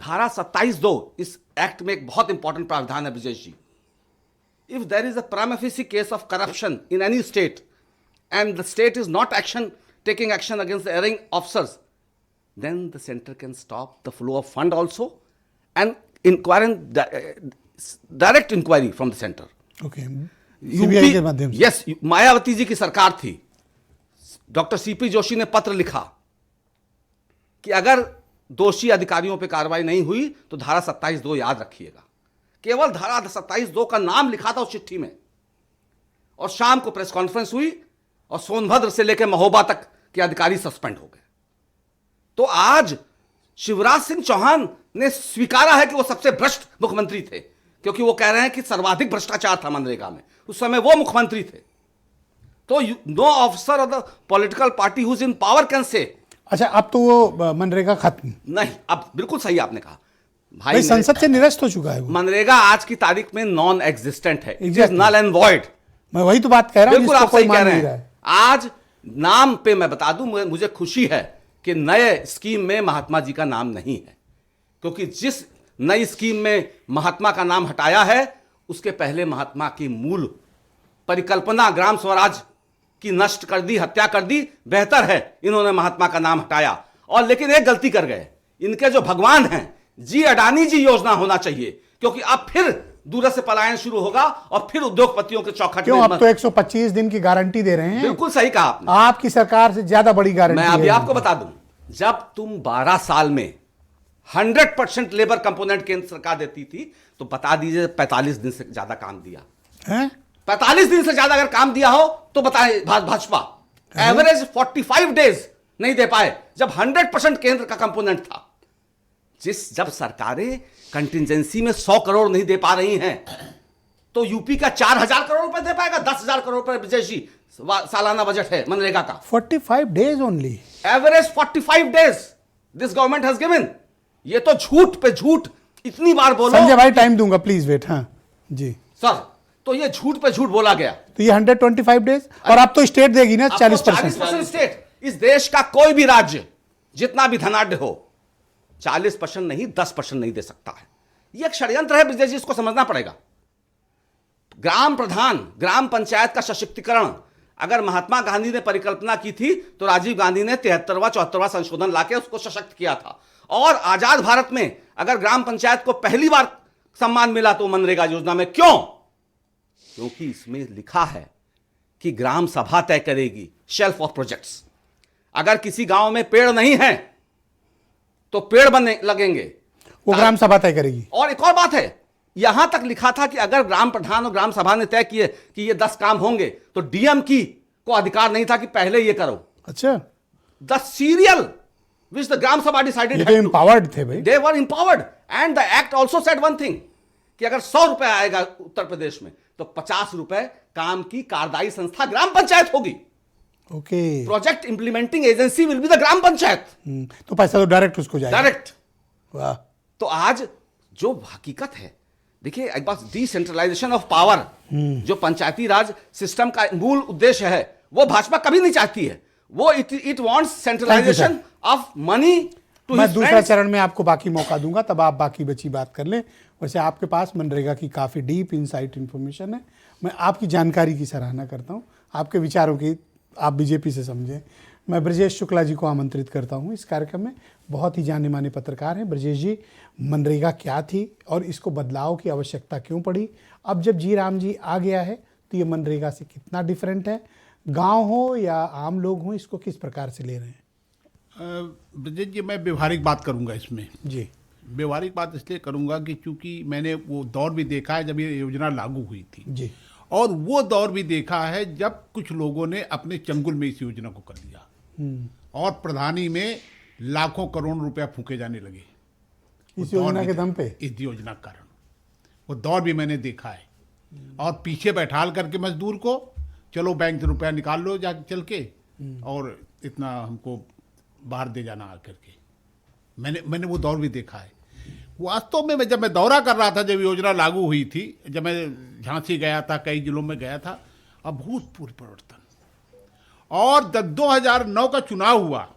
धारा 27(2) इस एक्ट में एक बहुत इंपॉर्टेंट प्रावधान है Brajesh ji. If there is a prima facie case of corruption in any state and the state is not taking action against the erring officers, then the center can stop the flow of fund also and direct inquiry from the center. Okay, CBI के माध्यम से। Yes, Mayawati ji की सरकार थी, doctor CP Joshi ने पत्र लिखा कि अगर दोषी अधिकारियों पे कार्रवाई नहीं हुई तो धारा 27(2) याद रखिएगा। केवल धारा 27(2) का नाम लिखा था उस चिट्ठी में, और शाम को प्रेस कॉन्फ्रेंस हुई और सोनभद्र से लेकर महोबा तक के अधिकारी सस्पेंड हो गए। तो आज शिवराज सिंह चौहान ने स्वीकारा है कि वो सबसे भ्रष्ट मुख्यमंत्री थे, क्योंकि वो कह रहे हैं कि सर्वाधिक भ्रष्टाचार था मनरेगा में, उस समय वो मुख्यमंत्री थे। तो no officer of the political party who is in power can say. अच्छा, अब तो वो मनरेगा खत्म नहीं, अब बिल्कुल सही आपने कहा भाई, संसद से निरस्त हो चुका है वो। मनरेगा आज की तारीख में नॉन एग्जिस्टेंट है, Exactly. Null and void. मैं वही तो बात कह रहा हूं, बिल्कुल आप कोई सही मान कह रहे नहीं रहा हैं। है। आज नाम पे मैं बता दूं, मुझे खुशी है कि नए स्कीम में महात्मा जी का नाम नहीं है, क्योंकि जिस नई स्कीम में महात्मा का नाम हटाया है, उसके पहले महात्मा की मूल परिकल्पना ग्राम स्वराज की नष्ट कर दी, हत्या कर दी। बेहतर है इन्होंने महात्मा का नाम हटाया। और लेकिन एक गलती कर गए, इनके जो भगवान हैं जी अडानी जी योजना होना चाहिए, क्योंकि अब फिर दूर से पलायन शुरू होगा और फिर उद्योगपतियों के चौखट क्यों? में अब तो 125 दिन की गारंटी दे रहे हैं। बिल्कुल सही कहा आपने। आपकी सरकार से ज्यादा बड़ी गारंटी मैं अभी है। आपको बता दूं, जब तुम 12 साल में 100% लेबर कंपोनेंट केंद्र सरकार देती थी, तो बता दीजिए 45 दिन से ज्यादा काम दिया हैं? 45 दिन से ज्यादा अगर काम दिया हो तो बताए भाजपा। एवरेज 45 डेज नहीं दे पाए, जब 100% केंद्र का कंपोनेंट था। जब सरकारें कंटिजेंसी में 100 करोड़ नहीं दे पा रही हैं, तो यूपी का 4000 करोड़ रुपए दे पाएगा? 10,000 करोड़ रुपए विजय जी सालाना बजट है मनरेगा का। 45 days only, average 45 days this government has given. ये तो झूठ पे झूठ इतनी बार बोलो। संजय भाई टाइम दूंगा प्लीज, वेट। हाँ जी सर, तो ये झूठ पे झूठ बोला गया। तो ये 125 डेज, और अब तो स्टेट देगी ना 40%। स्टेट, इस देश का कोई भी राज्य जितना भी धनाढ्य हो 40% नहीं, 10% नहीं दे सकता है। यह एक षड्यंत्र है विजय जी, इसको समझना पड़ेगा। ग्राम प्रधान, ग्राम पंचायत का सशक्तिकरण अगर महात्मा गांधी ने परिकल्पना की थी, तो राजीव गांधी ने 73वां 74वां संशोधन लाके उसको सशक्त किया था। और आजाद भारत में अगर ग्राम पंचायत को पहली बार सम्मान मिला तो मनरेगा योजना में। क्यों? क्योंकि इसमें लिखा है कि ग्राम सभा तय करेगी शेल्फ ऑफ प्रोजेक्ट्स। अगर किसी गांव में पेड़ नहीं है तो पेड़ बनने लगेंगे, वो ग्राम सभा तय करेगी। और एक और बात है, यहां तक लिखा था कि अगर ग्राम प्रधान और ग्राम सभा ने तय किए कि ये 10 काम होंगे तो डीएम को अधिकार नहीं था कि पहले ये करो। अच्छा, the serial which the gram sabha decided, ये तो एम्पावर्ड थे भाई। They were empowered and the act also said one thing कि अगर 100 रुपए आएगा उत्तर प्रदेश में तो 50 रुपए काम की कार्यदायी संस्था ग्राम पंचायत होगी। Okay. Project implementing agency will be the gram panchayat. तो पैसा तो डायरेक्ट उसको जाएगा। डायरेक्ट। वाह। तो आज जो हकीकत है, देखिए एक बात, डिसेंट्रलाइजेशन ऑफ पावर जो पंचायती राज सिस्टम का मूल उद्देश्य है वो भाजपा कभी नहीं चाहती है। वो it wants centralisation of money too मैं दूसरा चरण में आपको बाकी मौका दूंगा, तब आप बाकी बची बात कर लें। वैसे आपके पास मनरेगा की काफ़ी डीप इनसाइट इन्फॉर्मेशन है, मैं आपकी जानकारी की सराहना करता हूं, आपके विचारों की आप बीजेपी से समझें। मैं ब्रजेश शुक्ला जी को आमंत्रित करता हूं इस कार्यक्रम में। बहुत ही जाने माने पत्रकार हैं ब्रजेश जी। मनरेगा क्या थी और इसको बदलाव की आवश्यकता क्यों पड़ी? अब जब जी राम जी आ गया है तो ये मनरेगा से कितना डिफरेंट है? गांव हो या आम लोग हों, इसको किस प्रकार से ले रहे हैं? ब्रजेश जी, मैं व्यवहारिक बात करूंगा इसमें। जी, व्यवहारिक बात इसलिए करूंगा कि चूंकि मैंने वो दौर भी देखा है जब ये योजना लागू हुई थी जी, और वो दौर भी देखा है जब कुछ लोगों ने अपने चंगुल में इस योजना को कर दिया और प्रधानी में लाखों करोड़ रुपया फूके जाने लगे इस योजना के दम पे। इस योजना के कारण वो दौर भी मैंने देखा है। और पीछे बैठाल करके मजदूर को, चलो बैंक से रुपया निकाल लो जा चल के और इतना हमको बाहर दे जाना आकर के। मैंने वो दौर भी देखा है। वास्तव में जब मैं दौरा कर रहा था, जब योजना लागू हुई थी, जब मैं झांसी गया था, कई जिलों में गया था, अभूतपूर्व परिवर्तन। और जब 2009 का चुनाव हुआ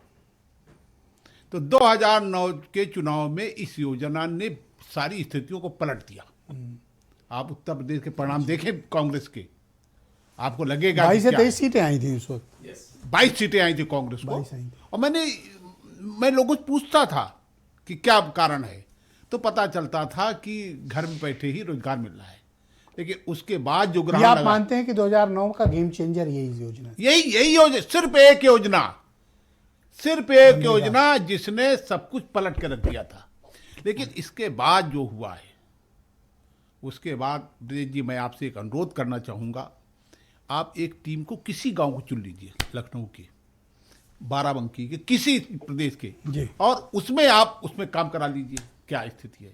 तो 2009 के चुनाव में इस योजना ने सारी स्थितियों को पलट दिया। आप उत्तर प्रदेश के परिणाम देखें कांग्रेस के, आपको लगेगा 22 से 23 सीटें आई थी उस वक्त। 22 सीटें आई थी कांग्रेस को। 22 आई थी। और मैं लोगों से पूछता था कि क्या कारण है, तो पता चलता था कि घर में बैठे ही रोजगार मिल रहा है। लेकिन उसके बाद जो ग्रहण आप लगा, मानते हैं कि 2009 का गेम चेंजर यही योजना? यही योजना, सिर्फ एक योजना जिसने सब कुछ पलट के रख दिया था। लेकिन इसके बाद जो हुआ है, उसके बाद ब्रजेश जी मैं आपसे एक अनुरोध करना चाहूँगा, आप एक टीम को किसी गांव को चुन लीजिए, लखनऊ के, बाराबंकी के, किसी प्रदेश के जी। और उसमें काम करा लीजिए। क्या स्थिति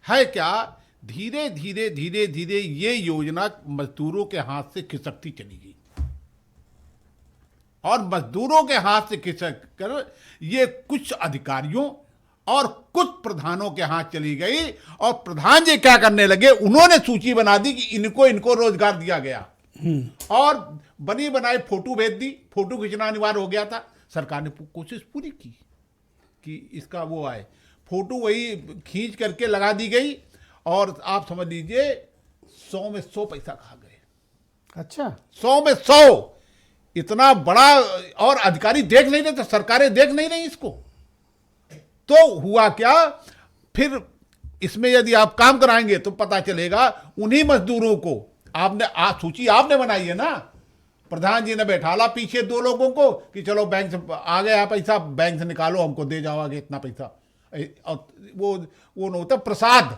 है क्या? धीरे धीरे ये योजना मजदूरों के हाथ से खिसकती चली गई और मजदूरों के हाथ से खिसक कर ये कुछ अधिकारियों और कुछ प्रधानों के हाथ चली गई। और प्रधान जी क्या करने लगे, उन्होंने सूची बना दी कि इनको रोजगार दिया गया और बनी बनाई फोटो भेज दी। फोटो खींचना अनिवार्य हो गया था। सरकार ने कोशिश पूरी की कि इसका वो आए, फोटो वही खींच करके लगा दी गई और आप समझ लीजिए 100 में 100 पैसा खा गए। अच्छा, 100 में 100 इतना बड़ा। और अधिकारी देख नहीं रहे थे, सरकारें देख नहीं रही इसको। तो हुआ क्या, फिर इसमें यदि आप काम कराएंगे तो पता चलेगा उन्हीं मजदूरों को सूची आपने बनाई है ना, प्रधान जी ने बैठाला पीछे 2 लोगों को कि चलो बैंक से आ गया पैसा, बैंक से निकालो, हमको दे जाओ आगे इतना पैसा। और वो होता प्रसाद।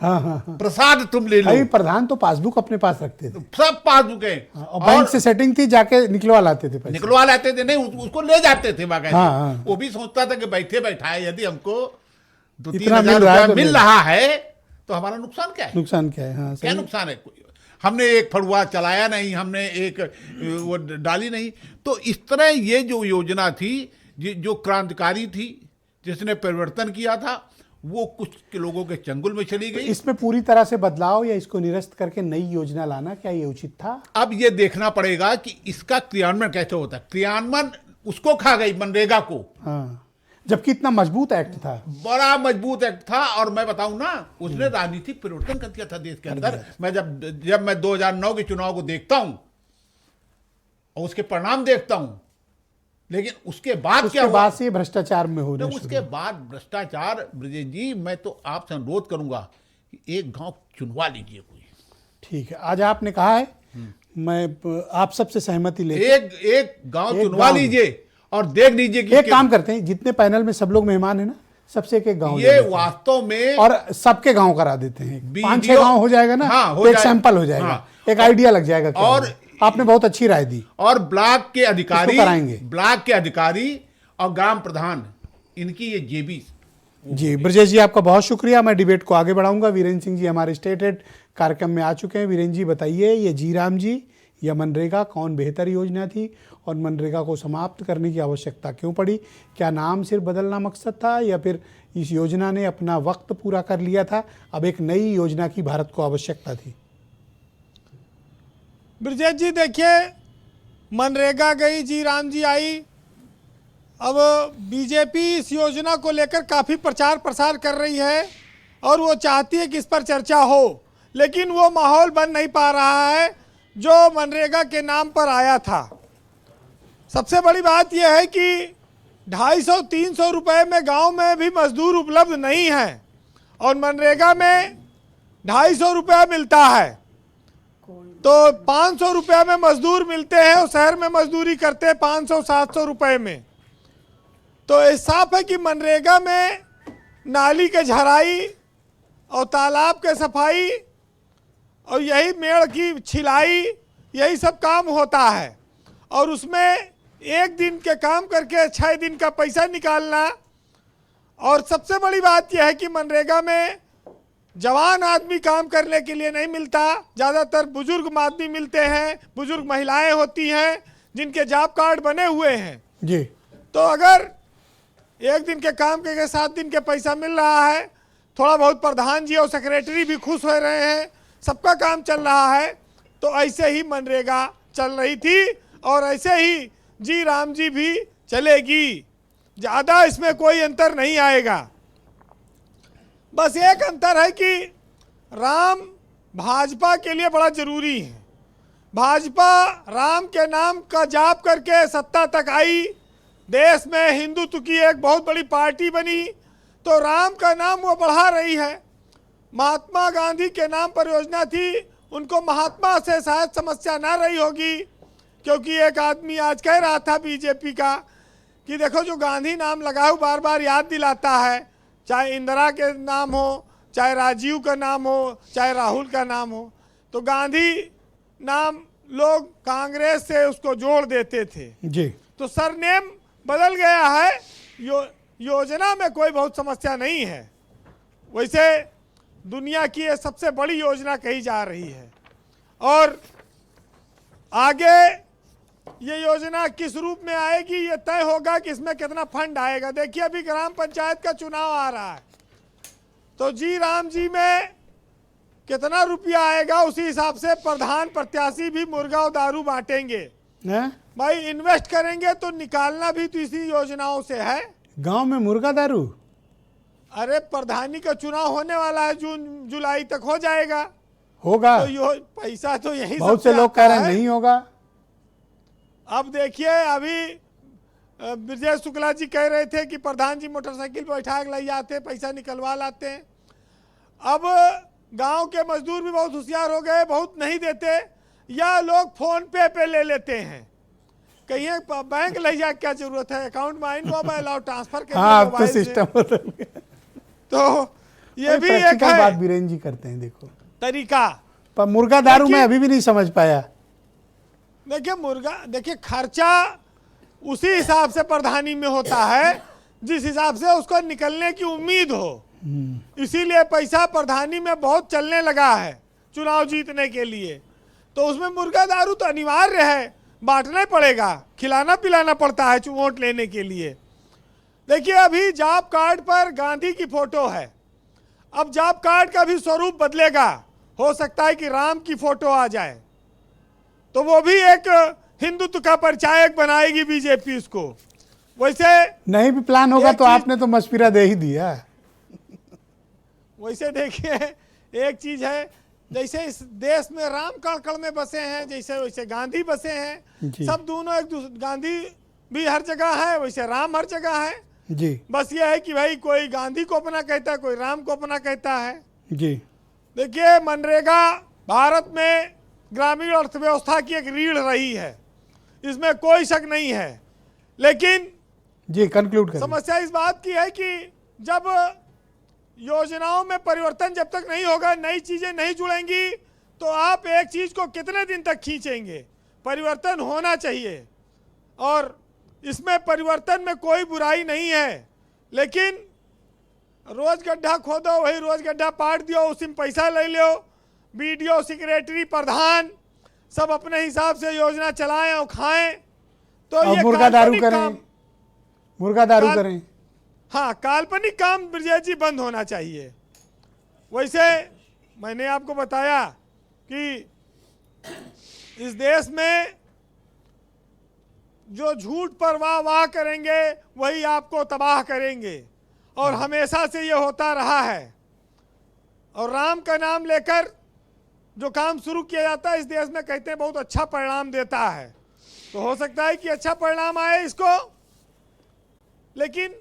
हाँ। प्रसाद तुम ले लो। अभी प्रधान तो पासबुक अपने पास रखते थे, सब पासबुक है। और बैंक से सेटिंग थी, जाके निकलवा लाते थे पैसे। निकलवा लाते थे, नहीं उसको ले जाते थे बाकायदा। हाँ। वो भी सोचता था कि बैठे बैठाए यदि हमको 2-3 इतना हजार मिल रहा है रुपया तो मिल रहा है तो हमारा नुकसान क्या है? नुकसान क्या है? हाँ, क्या सही। नुकसान है? हमने एक फड़ुआ चलाया नहीं, हमने एक वो डाली नहीं। तो इस तरह ये जो योजना थी, जो क्रांतिकारी थी, जिसने परिवर्तन किया था, वो कुछ के लोगों के चंगुल में चली गई। इसमें पूरी तरह से बदलाव या इसको निरस्त करके नई योजना लाना, क्या ये उचित था? अब ये देखना पड़ेगा कि इसका क्रियान्वयन कैसे होता है। क्रियान्वयन उसको खा गई, मनरेगा को। हाँ, जबकि इतना मजबूत एक्ट था, बड़ा मजबूत एक्ट था। और मैं बताऊं ना, उसने राजनीतिक परिवर्तन कर दिया था देश के अंदर। मैं जब मैं 2009 के चुनाव को देखता हूं और उसके परिणाम देखता हूं, लेकिन उसके बाद क्या हुआ? बाद से भ्रष्टाचार में हो तो उसके बाद भ्रष्टाचार, ब्रजेश जी मैं तो आपसे अनुरोध करूंगा कि एक गांव चुनवा लीजिए कोई। ठीक है, आज आपने कहा है, मैं आप सबसे सहमति ले एक गांव चुनवा लीजिए और देख लीजिए कि एक काम करते हैं, जितने पैनल में सब लोग मेहमान है ना, सबसे एक गांव ये वास्तव में और सबके गांव करा देते हैं। 5-6 वीडियो- गांव हो जाएगा ना, हाँ, हो तो एक जाएगा। सैंपल हो जाएगा, हाँ। एक आइडिया लग जाएगा क्या और होगा। आपने बहुत अच्छी राय दी। और ब्लॉक के अधिकारी, इसको कराएंगे। ब्लॉक के अधिकारी और ग्राम प्रधान, इनकी ये जेबी। जी ब्रजेश जी, आपका बहुत शुक्रिया। मैं डिबेट को आगे बढ़ाऊंगा। वीरेंद्र सिंह जी हमारे स्टेट हेड कार्यक्रम में आ चुके हैं। वीरेंद्र जी बताइए, ये जी राम जी या मनरेगा कौन बेहतर योजना थी और मनरेगा को समाप्त करने की आवश्यकता क्यों पड़ी? क्या नाम सिर्फ बदलना मकसद था या फिर इस योजना ने अपना वक्त पूरा कर लिया था, अब एक नई योजना की भारत को आवश्यकता थी? ब्रजेश जी देखिए, मनरेगा गई, जी राम जी आई। अब बीजेपी इस योजना को लेकर काफ़ी प्रचार प्रसार कर रही है और वो चाहती है कि इस पर चर्चा हो, लेकिन वो माहौल बन नहीं पा रहा है जो मनरेगा के नाम पर आया था। सबसे बड़ी बात यह है कि 250-300 रुपए में गांव में भी मजदूर उपलब्ध नहीं है और मनरेगा में 250 रुपया मिलता है, तो 500 रुपये में मजदूर मिलते हैं और शहर में मजदूरी करते हैं 500-700 रुपये में। तो ये साफ है कि मनरेगा में नाली के झराई और तालाब के सफाई और यही मेड़ की छिलाई, यही सब काम होता है और उसमें एक दिन के काम करके 6 दिन का पैसा निकालना। और सबसे बड़ी बात यह है कि मनरेगा में जवान आदमी काम करने के लिए नहीं मिलता, ज़्यादातर बुजुर्ग आदमी मिलते हैं, बुजुर्ग महिलाएं होती हैं जिनके जॉब कार्ड बने हुए हैं जी। तो अगर एक दिन के काम के 7 दिन के पैसा मिल रहा है, थोड़ा बहुत प्रधान जी और सेक्रेटरी भी खुश हो रहे हैं, सबका काम चल रहा है, तो ऐसे ही मनरेगा चल रही थी और ऐसे ही जी राम जी भी चलेगी। ज़्यादा इसमें कोई अंतर नहीं आएगा। बस एक अंतर है कि राम भाजपा के लिए बड़ा जरूरी है। भाजपा राम के नाम का जाप करके सत्ता तक आई, देश में हिंदुत्व की एक बहुत बड़ी पार्टी बनी, तो राम का नाम वो बढ़ा रही है। महात्मा गांधी के नाम पर योजना थी, उनको महात्मा से शायद समस्या ना रही होगी, क्योंकि एक आदमी आज कह रहा था बीजेपी का कि देखो जो गांधी नाम लगा हो बार बार याद दिलाता है, चाहे इंदिरा के नाम हो, चाहे राजीव का नाम हो, चाहे राहुल का नाम हो, तो गांधी नाम लोग कांग्रेस से उसको जोड़ देते थे जी। तो सरनेम बदल गया है। योजना में कोई बहुत समस्या नहीं है। वैसे दुनिया की ये सबसे बड़ी योजना कही जा रही है और आगे ये योजना किस रूप में आएगी ये तय होगा कि इसमें कितना फंड आएगा। देखिए अभी ग्राम पंचायत का चुनाव आ रहा है, तो जी राम जी में कितना रुपया आएगा उसी हिसाब से प्रधान प्रत्याशी भी मुर्गा और दारू बांटेंगे। हैं? भाई इन्वेस्ट करेंगे तो निकालना भी तो इसी योजनाओं से है। गांव में मुर्गा दारू? अरे प्रधानी का चुनाव होने वाला है, जून जुलाई तक हो जाएगा, होगा तो पैसा तो यही बहुत से लोग कह रहे हैं नहीं होगा। अब देखिए अभी ब्रजेश शुक्ला जी कह रहे थे कि प्रधान जी मोटरसाइकिल बैठा के ले जाते, पैसा निकलवा लाते हैं। अब गांव के मजदूर भी बहुत होशियार हो गए, बहुत नहीं देते या लोग फोन पे ले लेते हैं। कहीं बैंक ले जा क्या जरूरत है, अकाउंट में आइन मोबाइल और ट्रांसफर कर हाँ, अब तो मोबाइल से। सिस्टम बदल गया। तो ये भी एक प्रैक्टिकल बात है बीरेन जी करते हैं। देखो तरीका। पर मुर्गा दारू देखिए- मैं अभी भी नहीं समझ पाया। देखिए मुर्गा, देखिए खर्चा उसी हिसाब से प्रधानी में होता है जिस हिसाब से उसको निकलने की उम्मीद हो। इसीलिए पैसा प्रधानी में बहुत चलने लगा है चुनाव जीतने के लिए, तो उसमें मुर्गा दारू तो अनिवार्य है, बांटना ही पड़ेगा, खिलाना पिलाना पड़ता है वोट लेने के लिए। देखिए अभी जॉब कार्ड पर गांधी की फोटो है, अब जॉब कार्ड का भी स्वरूप बदलेगा, हो सकता है कि राम की फोटो आ जाए, तो वो भी एक हिंदुत्व का परिचायक बनाएगी बीजेपी इसको। वैसे नहीं भी प्लान होगा एक तो चीज- आपने तो मशविरा दे ही दिया। वैसे देखिए एक चीज है, जैसे इस देश में राम कण में बसे हैं, जैसे वैसे गांधी बसे हैं, जी। सब दोनों एक दूसरे, गांधी भी हर जगह है, वैसे राम हर जगह है। जी बस ये है कि भाई कोई गांधी को अपना कहता है, कोई राम को अपना कहता है। जी देखिए मनरेगा भारत में ग्रामीण अर्थव्यवस्था की एक रीढ़ रही है, इसमें कोई शक नहीं है, लेकिन जी कंक्लूड करें। समस्या इस बात की है कि जब योजनाओं में परिवर्तन जब तक नहीं होगा, नई चीजें नहीं जुड़ेंगी, तो आप एक चीज को कितने दिन तक खींचेंगे। परिवर्तन होना चाहिए और इसमें परिवर्तन में कोई बुराई नहीं है, लेकिन रोज गड्ढा खोदो, वही रोज गड्ढा पाट दियो, उसी में पैसा ले लो। बीडीओ, सेक्रेटरी, प्रधान सब अपने हिसाब से योजना चलाएं और खाएं, तो ये मुर्गा दारू काल्पनिक करें, काम, मुर्गा दारू करें। हाँ, काल्पनिक काम ब्रजेश जी बंद होना चाहिए। वैसे मैंने आपको बताया कि इस देश में जो झूठ पर वाह वाह करेंगे वही आपको तबाह करेंगे, और हमेशा से ये होता रहा है। और राम का नाम लेकर जो काम शुरू किया जाता है इस देश में, कहते हैं बहुत अच्छा परिणाम देता है, तो हो सकता है कि अच्छा परिणाम आए इसको। लेकिन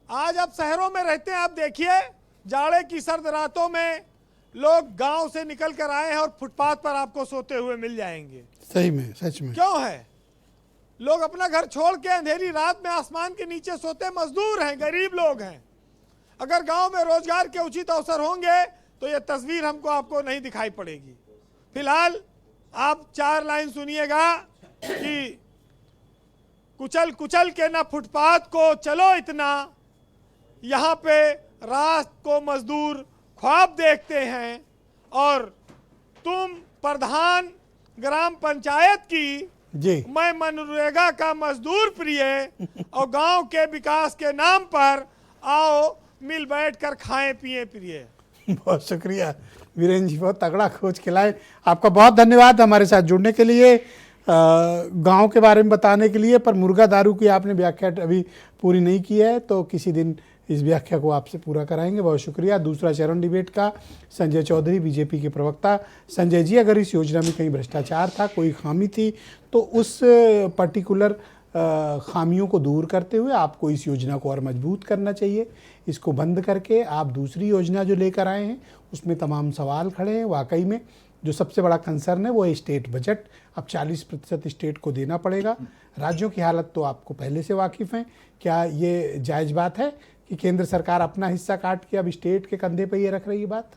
आज आप शहरों में रहते हैं, आप देखिए जाड़े की सर्द रातों में लोग गांव से निकल कर आए हैं और फुटपाथ पर आपको सोते हुए मिल जाएंगे। सही में, सच में। क्यों है? लोग अपना घर छोड़ के अंधेरी रात में आसमान के नीचे सोते मजदूर हैं, गरीब लोग हैं। अगर गांव में रोजगार के उचित अवसर होंगे तो ये तस्वीर हमको आपको नहीं दिखाई पड़ेगी। फिलहाल आप 4 लाइन सुनिएगा कि कुचल कुचल के ना फुटपाथ को चलो इतना, यहाँ पे रात को मजदूर ख्वाब देखते हैं, और तुम प्रधान ग्राम पंचायत की, जी मैं मनरेगा का मजदूर प्रिय, और गांव के विकास के नाम पर आओ मिल बैठ कर खाएं पिए प्रिय। बहुत शुक्रिया वीरेंद्र जी, बहुत तगड़ा खोज के लाए। आपका बहुत धन्यवाद हमारे साथ जुड़ने के लिए, गांव के बारे में बताने के लिए। पर मुर्गा दारू की आपने व्याख्या अभी पूरी नहीं की है, तो किसी दिन इस व्याख्या को आपसे पूरा कराएंगे। बहुत शुक्रिया। दूसरा चरण डिबेट का संजय चौधरी, बीजेपी के प्रवक्ता। संजय जी, अगर इस योजना में कहीं भ्रष्टाचार था, कोई खामी थी, तो उस पर्टिकुलर खामियों को दूर करते हुए आपको इस योजना को और मजबूत करना चाहिए। इसको बंद करके आप दूसरी योजना जो लेकर आए हैं उसमें तमाम सवाल खड़े हैं। वाकई में जो सबसे बड़ा कंसर्न है वो है स्टेट बजट। अब 40% स्टेट को देना पड़ेगा। राज्यों की हालत तो आपको पहले से वाकिफ़ हैं। क्या ये जायज़ बात है कि केंद्र सरकार अपना हिस्सा काट के अब स्टेट के कंधे पर ये रख रही है बात?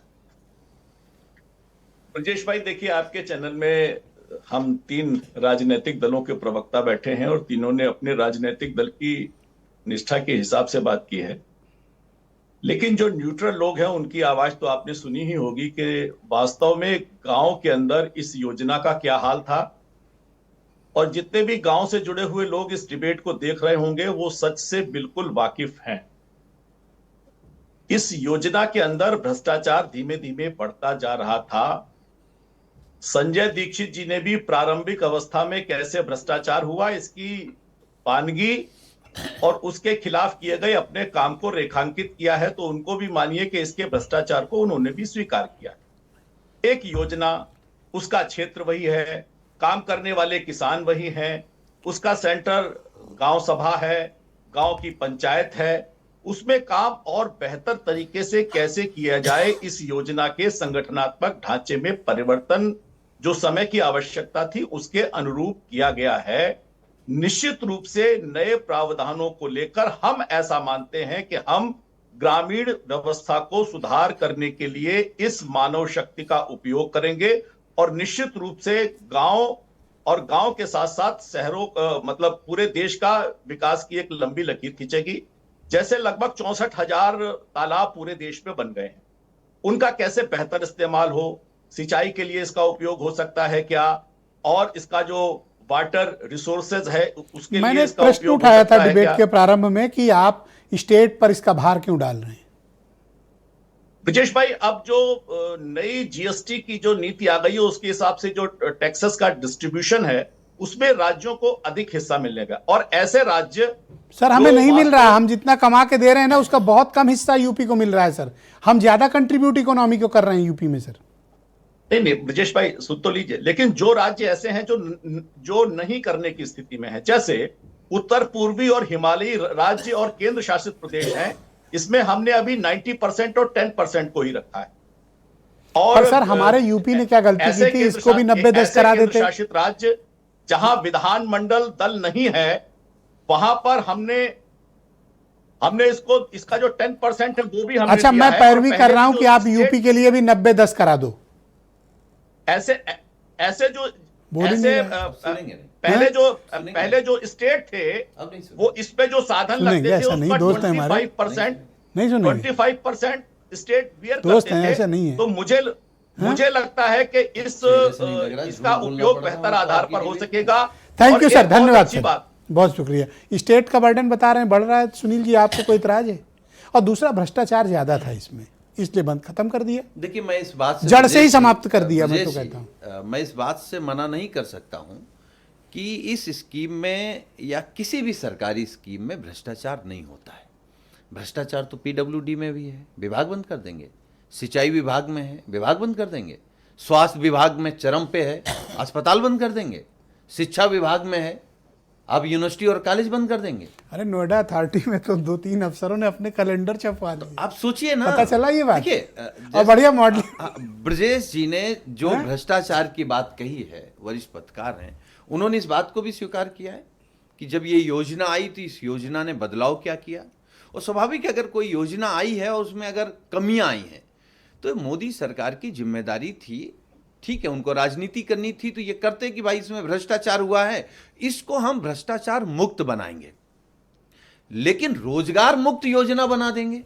ब्रजेश भाई, देखिए, आपके चैनल में हम 3 राजनीतिक दलों के प्रवक्ता बैठे हैं और तीनों ने अपने राजनीतिक दल की निष्ठा के हिसाब से बात की है। लेकिन जो न्यूट्रल लोग हैं उनकी आवाज तो आपने सुनी ही होगी कि वास्तव में गांव के अंदर इस योजना का क्या हाल था। और जितने भी गांव से जुड़े हुए लोग इस डिबेट को देख रहे होंगे वो सच से बिल्कुल वाकिफ हैं। इस योजना के अंदर भ्रष्टाचार धीमे धीमे बढ़ता जा रहा था। संजय दीक्षित जी ने भी प्रारंभिक अवस्था में कैसे भ्रष्टाचार हुआ इसकी वानगी और उसके खिलाफ किए गए अपने काम को रेखांकित किया है, तो उनको भी मानिए कि इसके भ्रष्टाचार को उन्होंने भी स्वीकार किया। एक योजना, उसका क्षेत्र वही है, काम करने वाले किसान वही हैं, उसका सेंटर गांव सभा है, गांव की पंचायत है, उसमें काम और बेहतर तरीके से कैसे किया जाए, इस योजना के संगठनात्मक ढांचे में परिवर्तन जो समय की आवश्यकता थी उसके अनुरूप किया गया है। निश्चित रूप से नए प्रावधानों को लेकर हम ऐसा मानते हैं कि हम ग्रामीण व्यवस्था को सुधार करने के लिए इस मानव शक्ति का उपयोग करेंगे और निश्चित रूप से गांव और गांव के साथ साथ शहरों मतलब पूरे देश का विकास की एक लंबी लकीर खींचेगी। जैसे लगभग 64,000 तालाब पूरे देश में बन गए हैं, उनका कैसे बेहतर इस्तेमाल हो, सिंचाई के लिए इसका उपयोग हो सकता है क्या, और इसका जो वाटर रिसोर्सेज है उसके लिए मैंने इसका प्रश्न उपयोग हो उठाया सकता था है डिबेट क्या? के प्रारंभ में कि आप स्टेट पर इसका भार क्यों डाल रहे हैं? ब्रजेश भाई, अब जो नई जीएसटी की जो नीति आ गई है उसके हिसाब से जो टैक्सेस का डिस्ट्रीब्यूशन है उसमें राज्यों को अधिक हिस्सा मिलेगा, और ऐसे राज्य सर हमें नहीं मिल रहा, हम जितना कमा के दे रहे हैं ना उसका बहुत कम हिस्सा यूपी को मिल रहा है सर। हम ज्यादा कंट्रीब्यूट इकोनॉमी को कर रहे हैं यूपी में सर। नहीं ब्रजेश भाई, सुन तो लीजिए। लेकिन जो राज्य ऐसे हैं जो नहीं करने की स्थिति में है, जैसे उत्तर पूर्वी और हिमालयी राज्य और केंद्र शासित प्रदेश हैं, इसमें हमने अभी 90% और 10% को ही रखा है। और सर हमारे यूपी ने क्या गलती की थी, इसको भी 90-10 करा देते। शासित राज्य जहां विधानमंडल दल नहीं है वहां पर हमने इसका जो 10% है वो भी हमने अच्छा, दिया मैं है। पैरवी और कर रहा हूं पहले कि जो आप स्टेट- यूपी के लिए भी 90-10 करा दो। ऐसे ऐसे जो बोल ही ऐसे नहीं रहे। सुनेंगे नहीं। पहले जो स्टेट थे अब नहीं सुनेंगे। वो इस पे जो साधन सुनेंगे, लगते थे ऐसा नहीं, उसका दोस्त हैं हमारे। 25% नहीं सुनेंगे। 25% स्टेट बियर दोस्त करते हैं, थे। ऐसा नहीं है। तो मुझे लगता है कि ऐसा नहीं लग रहा, इसका झूठ बोलना उपयोग पड़ रहा बेहतर है आधार आपकी पर हो टीवी। सकेगा। थैंक और यू एक सर, बहुत धन्यवाद अच्छी सर, बात, बहुत शुक्रिया। स्टेट का बर्डन बता रहे हैं बढ़ रहा है, सुनील जी आपको कोई इतराज है? और दूसरा, भ्रष्टाचार ज्यादा था इसमें, इसलिए बंद खत्म कर दिया, देखिए, मैं इस बात से जड़ से ही ब्रजेश समाप्त जी- कर दिया, मैं तो ब्रजेश कहता जी, मैं इस बात से मना नहीं कर सकता हूं कि इस स्कीम में या किसी भी सरकारी स्कीम में भ्रष्टाचार नहीं होता है। भ्रष्टाचार तो पीडब्ल्यूडी में भी है, विभाग बंद कर देंगे। सिंचाई विभाग में है, विभाग बंद कर देंगे। स्वास्थ्य विभाग में चरम पे है, अस्पताल बंद कर देंगे। शिक्षा विभाग में है, अब यूनिवर्सिटी और कॉलेज बंद कर देंगे। अरे नोएडा अथॉरिटी में तो 2-3 अफसरों ने अपने कैलेंडर छपवा लिए। आप सोचिए ना, पता चला ये बात? देखिए, और बढ़िया मॉडल। ब्रजेश जी ने जो भ्रष्टाचार की बात कही है, वरिष्ठ पत्रकार हैं, उन्होंने इस बात को भी स्वीकार किया है कि जब ये योजना आई तो इस योजना ने बदलाव क्या किया। और स्वाभाविक है, अगर कोई योजना आई है और उसमें अगर कमियां आई हैं तो मोदी सरकार की जिम्मेदारी थी, ठीक है, उनको राजनीति करनी थी तो ये करते कि भाई इसमें भ्रष्टाचार हुआ है, इसको हम भ्रष्टाचार मुक्त बनाएंगे, लेकिन रोजगार मुक्त योजना बना देंगे।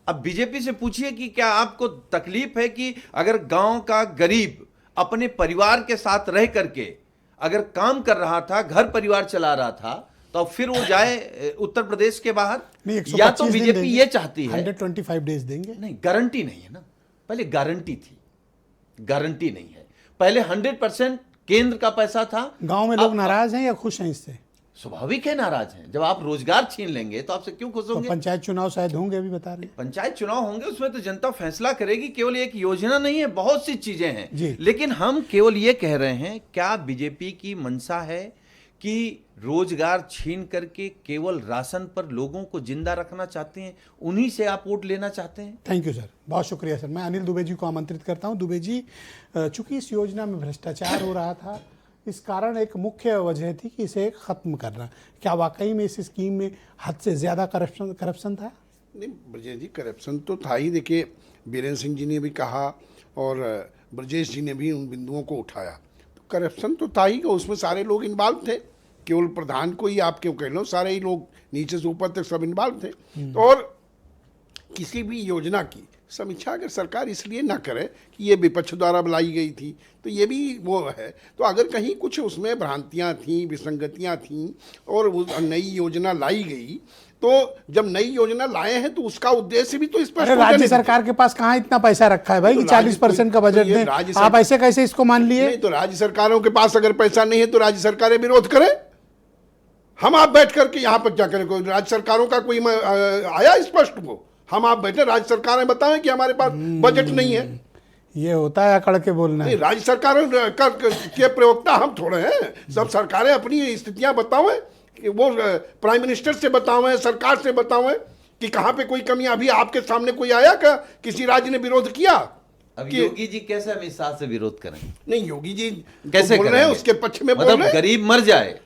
अब बीजेपी से पूछिए कि क्या आपको तकलीफ है कि अगर गांव का गरीब अपने परिवार के साथ रह करके अगर काम कर रहा था, घर परिवार चला रहा था, तो फिर वो जाए उत्तर प्रदेश के बाहर? नहीं, या तो बीजेपी ये चाहती है, 125 डेज देंगे। नहीं, गारंटी नहीं है ना, पहले गारंटी थी, गारंटी नहीं है। पहले 100% केंद्र का पैसा था। गांव में लोग नाराज हैं या खुश हैं इससे? स्वाभाविक है नाराज हैं। जब आप रोजगार छीन लेंगे तो आपसे क्यों खुश तो होंगे? पंचायत चुनाव शायद होंगे, अभी बता रहे हैं। पंचायत चुनाव होंगे, उसमें तो जनता फैसला करेगी। केवल एक योजना नहीं है, बहुत सी चीजें जी। हैं। लेकिन हम केवल ये कह रहे हैं, क्या बीजेपी की मंशा है कि रोजगार छीन करके केवल राशन पर लोगों को जिंदा रखना चाहते हैं? उन्हीं से आप वोट लेना चाहते हैं? थैंक यू सर, बहुत शुक्रिया सर। मैं अनिल दुबे जी को आमंत्रित करता हूं। दुबे जी, चूंकि इस योजना में भ्रष्टाचार हो रहा था, इस कारण एक मुख्य वजह थी कि इसे खत्म करना। क्या वाकई में इस स्कीम में हद से ज्यादा करप्शन था? नहीं ब्रजेश जी, करप्शन तो था ही। देखिए, बीरेंद्र सिंह जी ने भी कहा और ब्रजेश जी ने भी उन बिंदुओं को उठाया। तो करप्शन तो था ही, उसमें सारे लोग इन्वॉल्व थे, केवल प्रधान को ही आप क्यों कह लो, सारे ही लोग नीचे से ऊपर तक सब इन्वॉल्व थे। और किसी भी योजना की समीक्षा अगर सरकार इसलिए ना करे कि ये विपक्ष द्वारा लाई गई थी, तो ये भी वो है। तो अगर कहीं कुछ उसमें भ्रांतियां थीं, विसंगतियां थीं और वो नई योजना लाई गई, तो जब नई योजना लाए हैं तो उसका उद्देश्य भी तो स्पष्ट अरे राज्य सरकार के पास कहाँ इतना पैसा रखा है भाई कि 40% का बजट दें? आप ऐसे कैसे इसको मान लिए? नहीं, तो राज्य सरकारों के पास अगर पैसा नहीं है तो राज्य सरकारें विरोध करें। हम आप बैठ करके यहाँ पर क्या करें? कोई राज्य सरकारों का कोई आया स्पष्ट वो? हम आप बैठे, राज्य सरकारें बताएं कि हमारे पास बजट नहीं है। ये होता है अकड़ के बोलना। नहीं, राज्य सरकारों के प्रवक्ता हम थोड़े हैं। सब सरकारें अपनी स्थितियां बतावें, कि वो प्राइम मिनिस्टर से बतावें, सरकार से बतावें कि कहाँ पे कोई कमी। अभी आपके सामने कोई आया क्या किसी राज्य ने विरोध किया? अब योगी जी कैसे अमित शाह से विरोध करें? नहीं, योगी जी कैसे बोल रहे हैं, उसके पक्ष में बोल मतलब रहे हैं। गरीब मर जाए,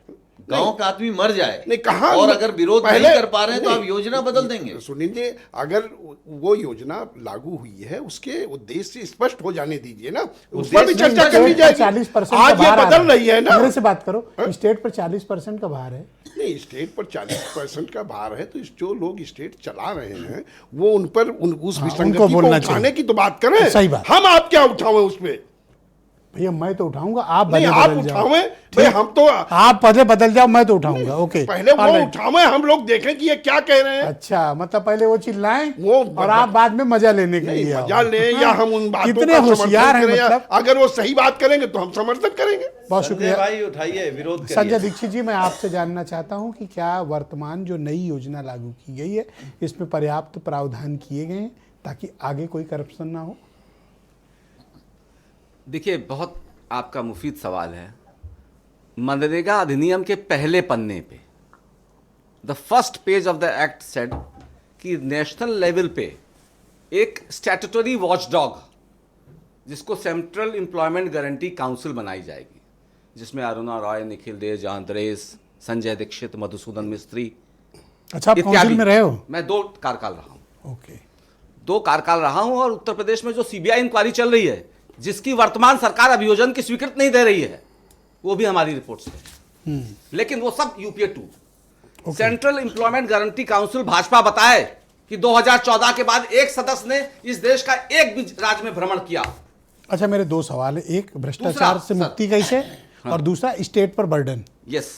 गांव का आदमी मर जाए, नहीं कहा, और अगर विरोध नहीं कर पा रहे हैं तो नहीं, आप योजना बदल देंगे। सुनील जी, अगर वो योजना लागू हुई है उसके उद्देश्य स्पष्ट हो जाने दीजिए ना, उस पर भी चर्चा करनी जाएगी। 40% आज ये बदल रही है ना। मेरे से बात करो, स्टेट पर 40% का भार है। नहीं, स्टेट पर 40% का भार है, तो जो लोग स्टेट चला रहे हैं वो उन पर उस विसंगति को उठाने की तो बात करें। सही बात। हम आप क्या उठावें उस पे? भैया मैं तो उठाऊंगा, आप नहीं, आप उठावें भाई, हम तो आप पहले बदल जाओ, मैं तो उठाऊंगा। ओके, पहले वो उठावें, हम लोग देखें कि ये क्या कह रहे हैं। अच्छा, मतलब पहले वो चिल्लाएं वो और आप बाद में मजा लेने के लिए मजा लें या हम उन बातों कितने का होशियार हैं। समर्थन करें, मतलब अगर वो सही बात करेंगे तो हम समर्थन करेंगे। बहुत शुक्रिया भाई, उठाइए, विरोध करिए। संजय दीक्षित जी, मैं आपसे जानना चाहता हूं कि क्या वर्तमान जो नई योजना लागू की गई है इसमें पर्याप्त प्रावधान किए गए हैं ताकि आगे कोई करप्शन ना हो? देखिए, बहुत आपका मुफीद सवाल है। मनरेगा अधिनियम के पहले पन्ने पे the first page of the act said कि नेशनल लेवल पे एक स्टैट्यूटरी वॉचडॉग जिसको सेंट्रल एम्प्लॉयमेंट गारंटी काउंसिल बनाई जाएगी, जिसमें अरुणा रॉय, निखिल देश, जहां द्रेस, संजय दीक्षित, मधुसूदन मिस्त्री अच्छा, आप काउंसिल में रहे हो? मैं 2 कार्यकाल रहा हूं। ओके। 2 कार्यकाल रहा हूं। और उत्तर प्रदेश में जो सीबीआई इंक्वायरी चल रही है, जिसकी वर्तमान सरकार अभियोजन की स्वीकृति नहीं दे रही है, वो भी हमारी रिपोर्ट से है। लेकिन वो सब UPA 2। Central employment guarantee council Bhajpa बताए कि 2014 के बाद एक सदस्य ने इस देश का एक भी राज्य में भ्रमण किया। अच्छा, मेरे 2 सवाल है, एक भ्रष्टाचार से मुक्ति कैसे, और दूसरा स्टेट पर burden. Yes,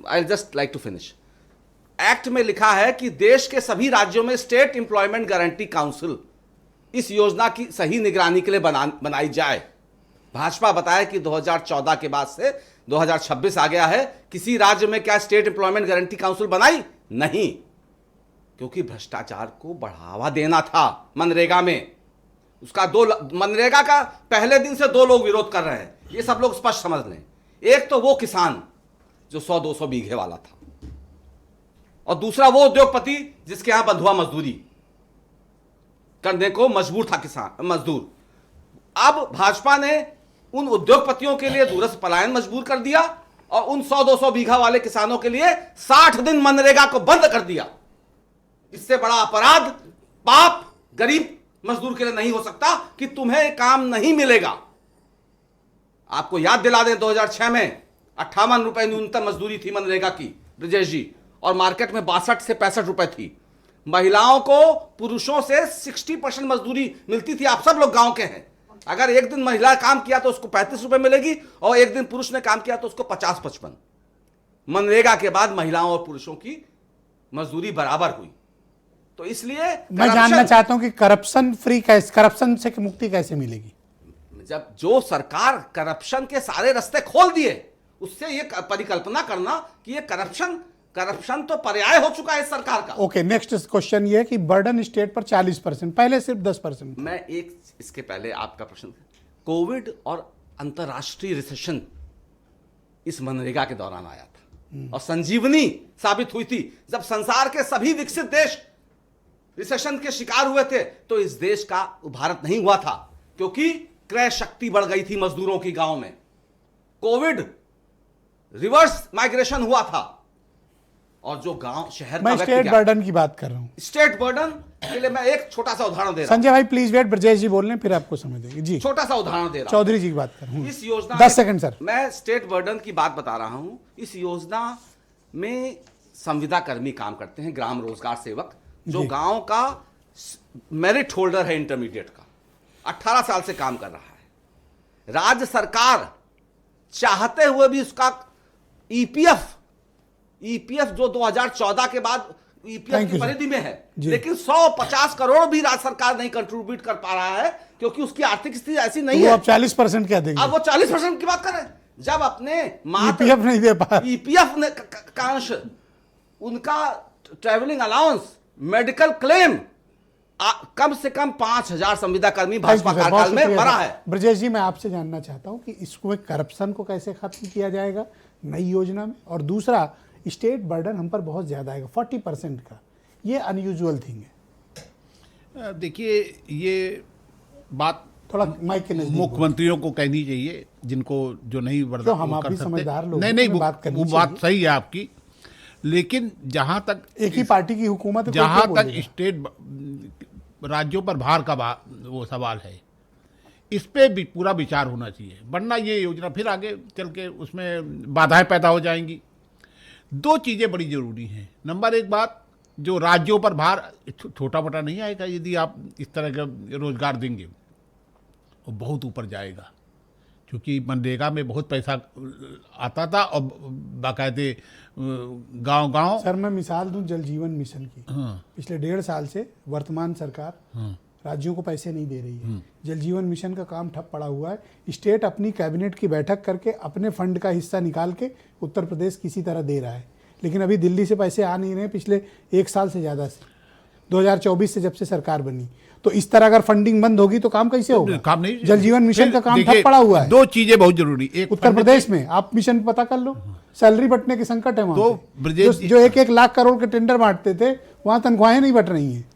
I just like to finish. Act में लिखा है कि देश के सभी राज्यों में स्टेट एम्प्लॉयमेंट गारंटी काउंसिल इस योजना की सही निगरानी के लिए बनाई जाए। भाजपा बताया कि 2014 के बाद से 2026 आ गया है, किसी राज्य में क्या स्टेट एम्प्लॉयमेंट गारंटी काउंसिल बनाई? नहीं, क्योंकि भ्रष्टाचार को बढ़ावा देना था मनरेगा में। उसका मनरेगा का पहले दिन से 2 लोग विरोध कर रहे हैं, ये सब लोग स्पष्ट समझ लें। एक तो वो किसान जो 100-200 बीघे वाला था, और दूसरा वो उद्योगपति जिसके यहां बंधुआ मजदूरी करने को मजबूर था किसान मजदूर। अब भाजपा ने उन उद्योगपतियों के लिए दूरस्थ पलायन मजबूर कर दिया, और उन 100-200 बीघा वाले किसानों के लिए 60 दिन मनरेगा को बंद कर दिया। इससे बड़ा अपराध, पाप गरीब मजदूर के लिए नहीं हो सकता कि तुम्हें काम नहीं मिलेगा। आपको याद दिला दें, 2006 में 58 रुपए न्यूनतम मजदूरी थी मनरेगा की, ब्रजेश जी, और मार्केट में 62 से 65 रुपए थी। महिलाओं को पुरुषों से 60% मजदूरी मिलती थी। आप सब लोग गांव के हैं, अगर एक दिन महिला काम किया तो उसको 35 रुपए मिलेगी, और एक दिन पुरुष ने काम किया तो उसको 50-55। मनरेगा के बाद महिलाओं और पुरुषों की मजदूरी बराबर हुई। तो इसलिए मैं जानना चाहता हूं कि करप्शन फ्री कैसे, करप्शन से मुक्ति कैसे मिलेगी? जब जो सरकार करप्शन के सारे रास्ते खोल दिए, उससे ये परिकल्पना करना कि ये करप्शन तो पर्याय हो चुका है इस सरकार का। ओके, नेक्स्ट क्वेश्चन ये है कि बर्डन स्टेट पर 40%, पहले सिर्फ 10%। मैं एक इसके पहले आपका प्रश्न, कोविड और अंतर्राष्ट्रीय रिसेशन इस मनरेगा के दौरान आया था, और संजीवनी साबित हुई थी। जब संसार के सभी विकसित देश रिसेशन के शिकार हुए थे, तो इस देश का भारत नहीं हुआ था, क्योंकि क्रय शक्ति बढ़ गई थी मजदूरों की गांव में। कोविड रिवर्स माइग्रेशन हुआ था, और जो गांव शहर मैं स्टेट बर्डन की बात कर रहा हूं। स्टेट बर्डन के लिए मैं एक छोटा सा उदाहरण दे रहा हूं। संजय भाई प्लीज वेट, ब्रजेश जी बोल रहे हैं, फिर आपको समझेंगे जी। छोटा सा उदाहरण दे रहा हूं, चौधरी जी की बात कर रहा हूं। इस योजना 10 सेकंड सर। मैं स्टेट बर्डन की बात बता रहा हूं। इस योजना में संविदा कर्मी काम करते हैं, ग्राम रोजगार सेवक, जो गांव का मेरिट होल्डर है इंटरमीडिएट का, 18 साल से काम कर रहा है। राज्य सरकार चाहते हुए भी उसका ईपीएफ जो 2014 के बाद ईपीएफ की परिधि में है, लेकिन 150 करोड़ भी राज्य सरकार नहीं कंट्रीब्यूट कर पा रहा है, क्योंकि उसकी आर्थिक स्थिति ऐसी नहीं तो है। अब 40% क्या देंगे? अब वो 40% की बात कर रहे हैं। जब अपने ईपीएफ नहीं दे पा, ईपीएफ ने का अंश, उनका ट्रैवलिंग अलाउंस, मेडिकल क्लेम, कम से कम 5000 संविदा कर्मी भाजपा कार्यकाल में मरा है। ब्रजेश जी, मैं आपसे जानना चाहता हूं कि इसको करप्शन को कैसे खत्म किया जाएगा नई योजना में, और दूसरा स्टेट बर्डन हम पर बहुत ज्यादा आएगा 40% का, ये अनयूजुअल थिंग है। देखिए, ये बात थोड़ा माइक के नजदीक मुख्यमंत्रियों को कहनी चाहिए, जिनको जो नहीं बर्दाश्त तो हम आप भी समझदार लोग, नहीं वो बात करनी वो बात सही है आपकी, लेकिन जहां तक एक ही पार्टी की हुकूमत है, जहां तक स्टेट राज्यों पर भार का वो सवाल है, इस पे भी पूरा विचार होना चाहिए, वरना ये योजना फिर आगे चल के उसमें बाधाएं पैदा हो जाएंगी। 2 चीज़ें बड़ी ज़रूरी हैं। नंबर 1 बात, जो राज्यों पर भार छोटा मोटा नहीं आएगा यदि आप इस तरह का रोजगार देंगे, वो बहुत ऊपर जाएगा, क्योंकि मनरेगा में बहुत पैसा आता था, और बाकायदे गांव-गांव। सर मैं मिसाल दूं जल जीवन मिशन की, पिछले 1.5 साल से वर्तमान सरकार राज्यों को पैसे नहीं दे रही है। जल जीवन मिशन का काम ठप पड़ा हुआ है। स्टेट अपनी कैबिनेट की बैठक करके अपने फंड का हिस्सा निकाल के उत्तर प्रदेश किसी तरह दे रहा है, लेकिन अभी दिल्ली से पैसे आ नहीं रहे पिछले 1 साल से ज़्यादा से, 2024 से जब से सरकार बनी। तो इस तरह अगर फंडिंग बंद होगी तो काम कैसे होगा? काम नहीं, जल जीवन मिशन का काम ठप पड़ा हुआ है। 2 चीजें बहुत जरूरी, एक उत्तर प्रदेश में आप मिशन पता कर लो, सैलरी बटने के संकट है वहां तो पे। जो 1-1 लाख करोड़ के टेंडर बांटते थे, वहां तनख्वाहें नहीं बट रही हैं।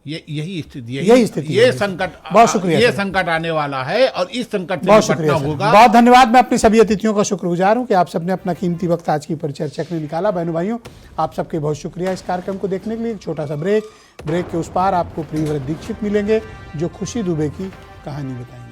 यही स्थिति यही स्थिति ये है। संकट बहुत शुक्रिया ये सर। संकट आने वाला है और इस संकट से बहुत शुक्रिया निपटना सर। होगा। बहुत धन्यवाद। मैं अपने सभी अतिथियों का शुक्रगुजार हूं कि आप सबने अपना कीमती वक्त आज की परिचर्चा के लिए निकाला। बहनों भाइयों, आप सबके बहुत शुक्रिया इस कार्यक्रम को देखने के लिए। एक छोटा सा ब्रेक के उस पार आपको प्रियव्रत दीक्षित मिलेंगे जो खुशी दुबे की कहानी बताएंगे।